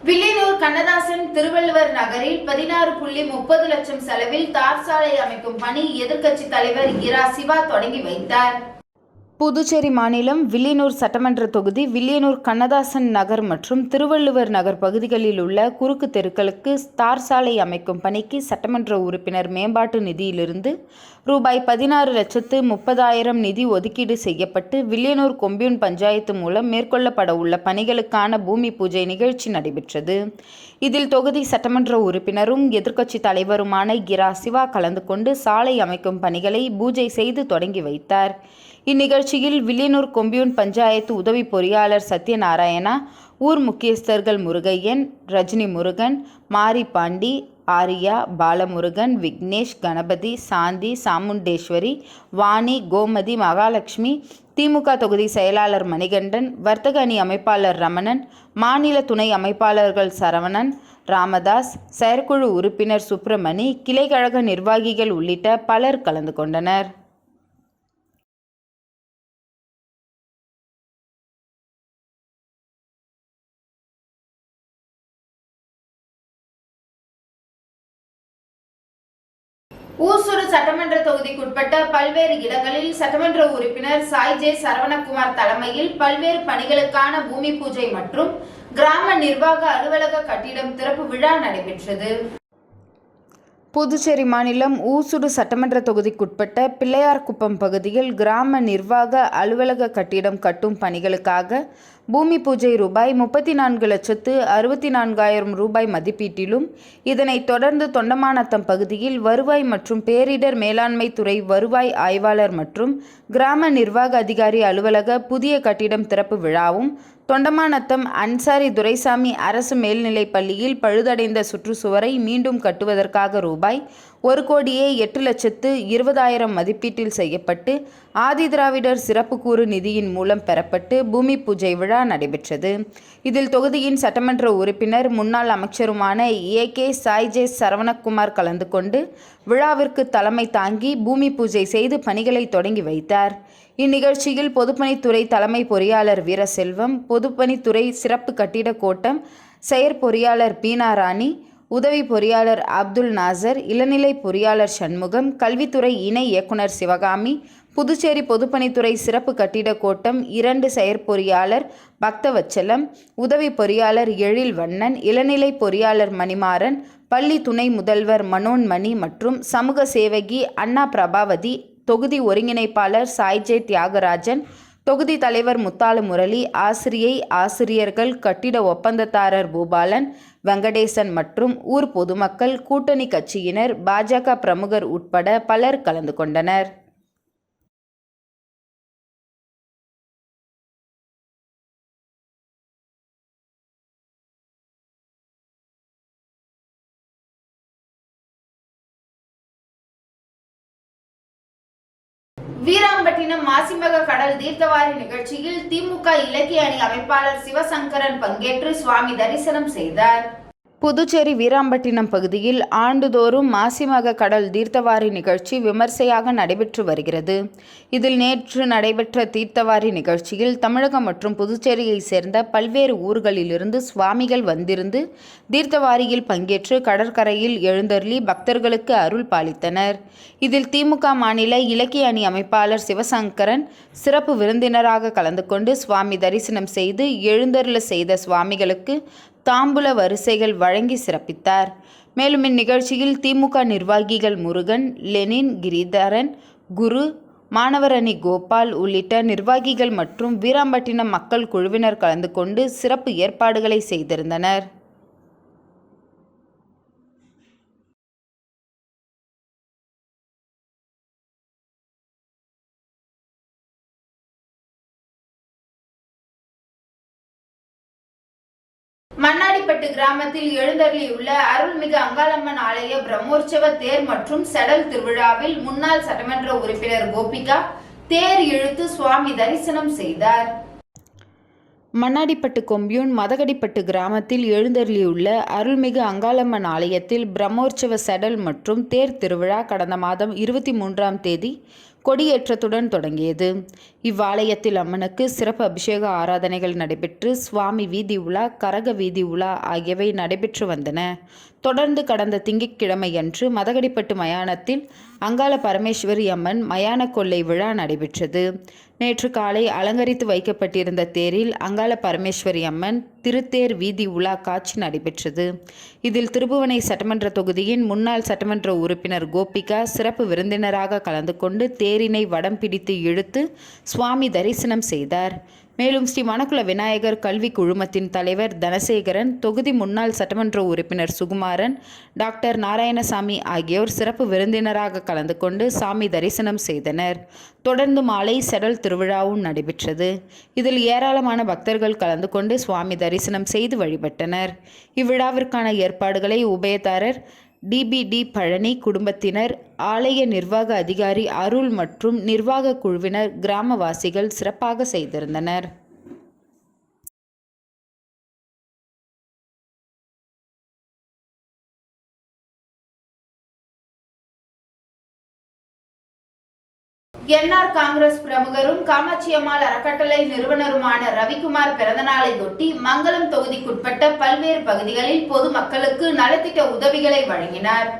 வில்லியனூர் கண்ணதாசன் திருவள்ளுவர் நகரில் 16.30 லட்சம் செலவில் தார் சாலை அமைக்கும் பணி எதிர்க்கட்சி தலைவர் இரா சிவா தொடங்கி வைத்தார். புதுச்சேரி மாநிலம் வில்லியனூர் சட்டமன்ற தொகுதி வில்லியனூர் கண்ணதாசன் நகர் மற்றும் திருவள்ளுவர் நகர் பகுதிகளில் உள்ள குறுக்கு தெருக்களுக்கு தார் சாலை அமைக்கும் பணிக்கு சட்டமன்ற உறுப்பினர் மேம்பாட்டு நிதியிலிருந்து ரூபாய் 16,30,000 நிதி ஒதுக்கீடு செய்யப்பட்டு வில்லியனூர் கொம்யூன் பஞ்சாயத்து மூலம் மேற்கொள்ளப்பட உள்ள பணிகளுக்கான பூமி பூஜை நிகழ்ச்சி நடைபெற்றது. இதில் தொகுதி சட்டமன்ற உறுப்பினரும் எதிர்க்கட்சி தலைவருமான இரா சிவா கலந்து கொண்டு சாலை அமைக்கும் பணிகளை பூஜை செய்து தொடங்கி வைத்தார். இந்நிகழ்ச்சியில் வில்லியனூர் கொம்யூன் பஞ்சாயத்து உதவி பொறியாளர் சத்யநாராயணா, ஊர் முக்கியஸ்தர்கள் முருகையன், ரஜினி முருகன், மாரி பாண்டி, ஆரியா, பாலமுருகன், விக்னேஷ், கணபதி, சாந்தி, சாமுண்டேஸ்வரி, வாணி, கோமதி, மகாலட்சுமி, திமுக தொகுதி செயலாளர் மணிகண்டன், வர்த்தக அணி அமைப்பாளர் ரமணன், மாநில துணை அமைப்பாளர்கள் சரவணன், ராமதாஸ், செயற்குழு உறுப்பினர் சுப்பிரமணி, கிளைக்கழக நிர்வாகிகள் உள்ளிட்ட பலர் கலந்து கொண்டனர். ஊசூர் சட்டமன்ற தொகுதிக்குட்பட்ட பல்வேறு இடங்களில் சட்டமன்ற உறுப்பினர் சாய் ஜே சரவணகுமார் தலைமையில் பல்வேறு பணிகளுக்கான பூமி பூஜை மற்றும் கிராம நிர்வாக அலுவலக கட்டிடம் திறப்பு விழா நடைபெற்றது. புதுச்சேரி மாநிலம் ஊசுடு சட்டமன்ற தொகுதிக்குட்பட்ட பிள்ளையார்குப்பம் பகுதியில் கிராம நிர்வாக அலுவலக கட்டிடம் கட்டும் பணிகளுக்காக பூமி பூஜை ரூபாய் 34,64,000 ரூபாய் மதிப்பீட்டிலும், இதனைத் தொடர்ந்து தொண்டமாநத்தம் பகுதியில் வருவாய் மற்றும் பேரிடர் மேலாண்மை துறை வருவாய் ஆய்வாளர் மற்றும் கிராம நிர்வாக அதிகாரி அலுவலக புதிய கட்டிடம் திறப்பு விழாவும், தொண்டமாநத்தம் அன்சாரி துரைசாமி அரசு மேல்நிலைப் பள்ளியில் பழுதடைந்த சுற்றுச்சுவரை மீண்டும் கட்டுவதற்காக ரூபாய் 1,08,20,000 மதிப்பீட்டில் செய்யப்பட்டு ஆதிதிராவிடர் சிறப்பு கூறு நிதியின் மூலம் பெறப்பட்டு பூமி பூஜை விழா நடைபெற்றது. இதில் தொகுதியின் சட்டமன்ற உறுப்பினர் முன்னாள் அமைச்சருமான AK சாய் ஜே சரவணகுமார் கலந்து கொண்டு விழாவிற்கு தலைமை தாங்கி பூமி பூஜை செய்து பணிகளை தொடங்கி வைத்தார். இந்நிகழ்ச்சியில் பொதுப்பணித்துறை தலைமை பொறியாளர் வீரசெல்வம், பொதுப்பணித்துறை சிறப்பு கட்டிட கோட்டம் செயற்பொறியாளர் பீனா ராணி, உதவி பொறியாளர் அப்துல் நாசர், இளநிலை பொறியாளர் சண்முகம், கல்வித்துறை இணை இயக்குனர் சிவகாமி, புதுச்சேரி பொதுப்பணித்துறை சிறப்பு கட்டிட கோட்டம் 2 செயற்பொறியாளர் பக்தவச்சலம், உதவி பொறியாளர் எழில்வண்ணன், இளநிலை பொறியாளர் மணிமாறன், பள்ளி துணை முதல்வர் மனோன்மணி மற்றும் சமூக சேவகி அண்ணா பிரபாவதி, தொகுதி ஒருங்கிணைப்பாளர் சாய்ஜே தியாகராஜன், தொகுதி தலைவர் முத்தாலு முரளி, ஆசிரியர்கள், கட்டிட ஒப்பந்ததாரர் பூபாலன், வெங்கடேசன் மற்றும் ஊர் பொதுமக்கள், கூட்டணி கட்சியினர், பாஜக பிரமுகர் உட்பட பலர் கலந்து கொண்டனர். வீராம்பட்டினம் மாசிமக கடல் தீர்த்தவாரி நிகழ்ச்சியில் திமுக இலக்கிய அணி அமைப்பாளர் சிவசங்கரன் பங்கேற்று சுவாமி தரிசனம் செய்தார். புதுச்சேரி வீராம்பட்டினம் பகுதியில் ஆண்டுதோறும் மாசிமக கடல் தீர்த்தவாரி நிகழ்ச்சி விமர்சையாக நடைபெற்று வருகிறது. இதில் நேற்று நடைபெற்ற தீர்த்தவாரி நிகழ்ச்சியில் தமிழகம் மற்றும் புதுச்சேரியை சேர்ந்த பல்வேறு ஊர்களிலிருந்து சுவாமிகள் வந்திருந்து தீர்த்தவாரியில் பங்கேற்று கடற்கரையில் எழுந்தருளி பக்தர்களுக்கு அருள் பாலித்தனர். இதில் திமுக மாநில இலக்கிய அணி அமைப்பாளர் சிவசங்கரன் சிறப்பு விருந்தினராக கலந்து கொண்டு சுவாமி தரிசனம் செய்து எழுந்தருள செய்த சுவாமிகளுக்கு தாம்பூல வரிசைகள் வழங்கி சிறப்பித்தார். மேலும் இந்நிகழ்ச்சியில் திமுக நிர்வாகிகள் முருகன், லெனின், கிரிதரன், குரு, மாணவர் அணி கோபால் உள்ளிட்ட நிர்வாகிகள் மற்றும் வீராம்பட்டினம் மக்கள் குழுவினர் கலந்து கொண்டு சிறப்பு ஏற்பாடுகளை செய்திருந்தனர். மண்ணாடிப்பட்டு கிராமத்தில் எழுந்தருளியுள்ள அருள்மிகு அங்காளம்மன் ஆலய பிரம்மோற்சவ தேர் மற்றும் செடல் திருவிழாவில் முன்னாள் சட்டமன்ற உறுப்பினர் கோபிகா தேர் இழுத்து சுவாமி தரிசனம் செய்தார். மண்ணாடிப்பட்டு கொம்பியூன் மதகடிப்பட்டு கிராமத்தில் எழுந்தருளியுள்ள அருள்மிகு அங்காளம்மன் ஆலயத்தில் பிரம்மோற்சவ செடல் மற்றும் தேர் திருவிழா கடந்த மாதம் 23ஆம் தேதி கொடியேற்றத்துடன் தொடங்கியது. இவ்வாலயத்தில் அம்மனுக்கு சிறப்பு அபிஷேக ஆராதனைகள் நடைபெற்று சுவாமி வீதி உலா, கரக வீதி உலா ஆகியவை நடைபெற்று வந்தன. தொடர்ந்து கடந்த திங்கட்கிழமையன்று மதகடிப்பட்டு மயானத்தில் அங்காள பரமேஸ்வரி அம்மன் மயான கொள்ளை விழா நடைபெற்றது. நேற்று காலை அலங்கரித்து வைக்கப்பட்டிருந்த தேரில் அங்காள பரமேஸ்வரி அம்மன் திருத்தேர் வீதி உலா காட்சி நடைபெற்றது. இதில் திருபுவனை சட்டமன்ற தொகுதியின் முன்னாள் சட்டமன்ற உறுப்பினர் கோபிகா சிறப்பு விருந்தினராக கலந்து கொண்டு தேரினை வடம் பிடித்து இழுத்து சுவாமி தரிசனம் செய்தார். மேலும் ஸ்ரீ மணக்குள விநாயகர் கல்வி குழுமத்தின் தலைவர் தனசேகரன், தொகுதி முன்னாள் சட்டமன்ற உறுப்பினர் சுகுமாரன், டாக்டர் நாராயணசாமி ஆகியோர் சிறப்பு விருந்தினராக கலந்து கொண்டு சாமி தரிசனம் செய்தனர். தொடர்ந்து மாலை செடல் திருவிழாவும் நடைபெற்றது. இதில் ஏராளமான பக்தர்கள் கலந்து கொண்டு சுவாமி தரிசனம் செய்து வழிபட்டனர். இவ்விழாவிற்கான ஏற்பாடுகளை உபயதாரர் டிபிடி பழனி குடும்பத்தினர், ஆலய நிர்வாக அதிகாரி அருள் மற்றும் நிர்வாக குழுவினர், கிராமவாசிகள் சிறப்பாக செய்திருந்தனர். என்ஆர் காங்கிரஸ் பிரமுகரும் காமாட்சியம்மாள் அறக்கட்டளை நிறுவனருமான ரவிக்குமார் பிறந்தநாளையொட்டி மங்கலம் தொகுதிக்குட்பட்ட பல்வேறு பகுதிகளில் பொதுமக்களுக்கு நலத்திட்ட உதவிகளை வழங்கினார்.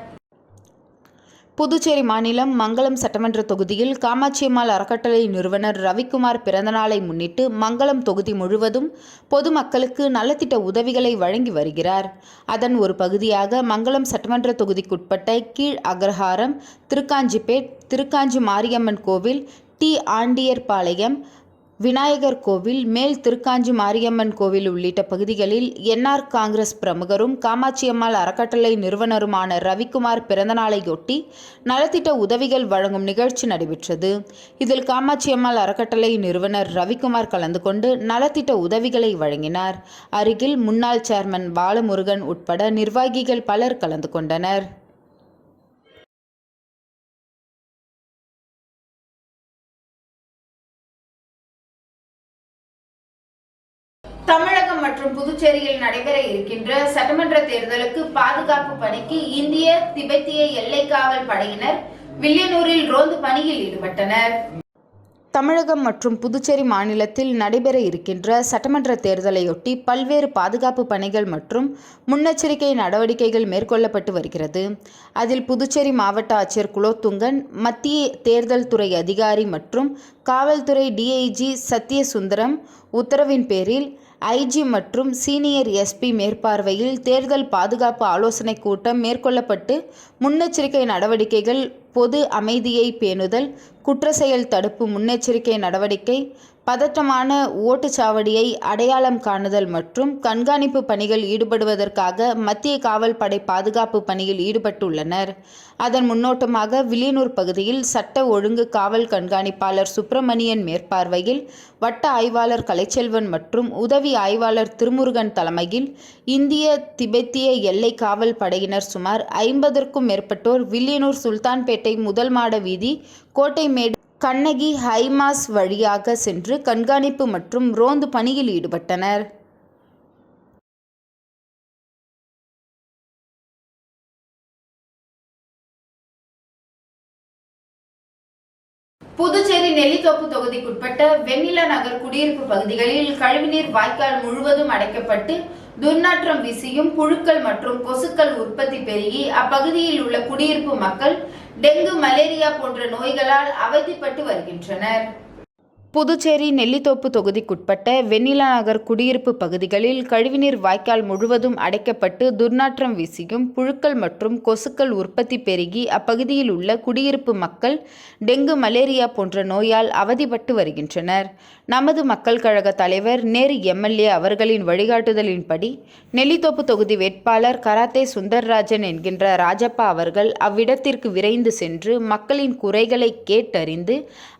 புதுச்சேரி மாநிலம் மங்கலம் சட்டமன்ற தொகுதியில் காமாட்சியம்மாள் அறக்கட்டளை நிறுவனர் ரவிக்குமார் பிறந்தநாளை முன்னிட்டு மங்கலம் தொகுதி முழுவதும் பொதுமக்களுக்கு நலத்திட்ட உதவிகளை வழங்கி வருகிறார். அதன் ஒரு பகுதியாக மங்கலம் சட்டமன்ற தொகுதிக்குட்பட்ட கீழ் அக்ரஹாரம், திருக்காஞ்சிபேட், திருக்காஞ்சி மாரியம்மன் கோவில், டி ஆண்டியர்பாளையம், விநாயகர் கோவில், மேல் திருக்காஞ்சி மாரியம்மன் கோவில் உள்ளிட்ட பகுதிகளில் என்ஆர் காங்கிரஸ் பிரமுகரும் காமாட்சியம்மாள் அறக்கட்டளை நிறுவனருமான ரவிக்குமார் பிறந்தநாளையொட்டி நலத்திட்ட உதவிகள் வழங்கும் நிகழ்ச்சி நடைபெற்றது. இதில் காமாட்சியம்மாள் அறக்கட்டளை நிறுவனர் ரவிக்குமார் கலந்து கொண்டு நலத்திட்ட உதவிகளை வழங்கினார். அருகில் முன்னாள் சேர்மன் பாலமுருகன் உட்பட நிர்வாகிகள் பலர் கலந்து கொண்டனர். தமிழகம் மற்றும் புதுச்சேரியில் நடைபெற இருக்கின்ற சட்டமன்ற தேர்தலுக்கு பாதுகாப்பு பணிக்கு இந்திய திபெத்திய எல்லை காவல் படையினர் வில்லியனூரில் ரோந்து பணியில் ஈடுபட்டனர். தமிழகம் மற்றும் புதுச்சேரி மாநிலத்தில் நடைபெற இருக்கின்ற சட்டமன்ற தேர்தலையொட்டி பல்வேறு பாதுகாப்பு பணிகள் மற்றும் முன்னெச்சரிக்கை நடவடிக்கைகள் மேற்கொள்ளப்பட்டு வருகிறது. அதில் புதுச்சேரி மாவட்ட ஆட்சியர் குலோத்துங்கன், மத்திய தேர்தல் துறை அதிகாரி மற்றும் காவல்துறை டிஐஜி சத்யசுந்தரம் உத்தரவின் பேரில் ஐஜி மற்றும் சீனியர் எஸ்பி மேற்பார்வையில் தேர்தல் பாதுகாப்பு ஆலோசனை கூட்டம் மேற்கொள்ளப்பட்டு முன்னெச்சரிக்கை நடவடிக்கைகள், பொது அமைதியை பேணுதல், குற்ற செயல் தடுப்பு முன்னெச்சரிக்கை நடவடிக்கை, பதட்டமான ஓட்டுச்சாவடியை அடையாளம் காணுதல் மற்றும் கண்காணிப்பு பணிகள் ஈடுபடுவதற்காக மத்திய காவல் படை பாதுகாப்பு பணியில் ஈடுபட்டுள்ளனர். அதன் முன்னோட்டமாக வில்லியனூர் பகுதியில் சட்ட ஒழுங்கு காவல் கண்காணிப்பாளர் சுப்பிரமணியன் மேற்பார்வையில் வட்ட ஆய்வாளர் கலைச்செல்வன் மற்றும் உதவி ஆய்வாளர் திருமுருகன் தலைமையில் இந்திய திபெத்திய எல்லை காவல் படையினர் சுமார் 50க்கும் மேற்பட்டோர் வில்லியனூர் சுல்தான்பேட்டை முதல் மாட வீதி, கோட்டைமேடு, கண்ணகி, ஹைமாஸ் வழியாக சென்று கண்காணிப்பு மற்றும் ரோந்து பணியில் ஈடுபட்டனர். புதுச்சேரி நெல்லித்தோப்பு தொகுதிக்குட்பட்ட வெண்ணிலா நகர் குடியிருப்பு பகுதிகளில் கழிவுநீர் வாய்க்கால் முழுவதும் அடைக்கப்பட்டு துர்நாற்றம் வீசியும் புழுக்கள் மற்றும் கொசுக்கள் உற்பத்தி பெருகி அப்பகுதியில் உள்ள குடியிருப்பு மக்கள் டெங்கு, மலேரியா போன்ற நோய்களால் அவதிப்பட்டு வருகின்றனர். புதுச்சேரி நெல்லித்தோப்பு தொகுதிக்குட்பட்ட வெண்ணிலா நகர் குடியிருப்பு பகுதிகளில் கழிவுநீர் வாய்க்கால் முழுவதும் அடைக்கப்பட்டு துர்நாற்றம் வீசியும் புழுக்கள் மற்றும் கொசுக்கள் உற்பத்தி பெருகி அப்பகுதியில் உள்ள குடியிருப்பு மக்கள் டெங்கு, மலேரியா போன்ற நோயால் அவதிப்பட்டு வருகின்றனர். நமது மக்கள் கழக தலைவர் நேரு எம்எல்ஏ அவர்களின் வழிகாட்டுதலின்படி நெல்லித்தோப்பு தொகுதி வேட்பாளர் கராத்தே சுந்தர்ராஜன் என்கின்ற ராஜப்பா அவர்கள் அவ்விடத்திற்கு விரைந்து சென்று மக்களின் குறைகளை கேட்டறிந்து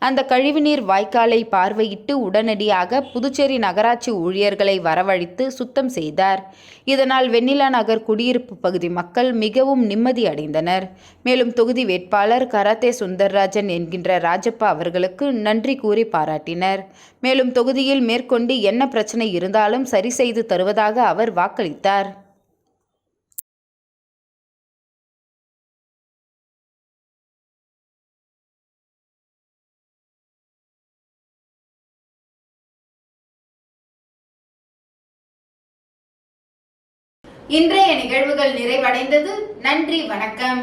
அந்த கழிவுநீர் வாய்க்காலை பார்வையிட்டு உடனடியாக புதுச்சேரி நகராட்சி ஊழியர்களை வரவழைத்து சுத்தம் செய்தார். இதனால் வெண்ணிலா நகர் குடியிருப்பு பகுதி மக்கள் மிகவும் நிம்மதி அடைந்தனர். மேலும் தொகுதி வேட்பாளர் கராத்தே சுந்தர்ராஜன் என்கின்ற ராஜப்பா அவர்களுக்கு நன்றி கூறி பாராட்டினர். மேலும் தொகுதியில் மேற்கொண்டு என்ன பிரச்சனை இருந்தாலும் சரி செய்து தருவதாக அவர் வாக்களித்தார். இன்றைய நிகழ்வுகள் நிறைவடைந்தது. நன்றி, வணக்கம்.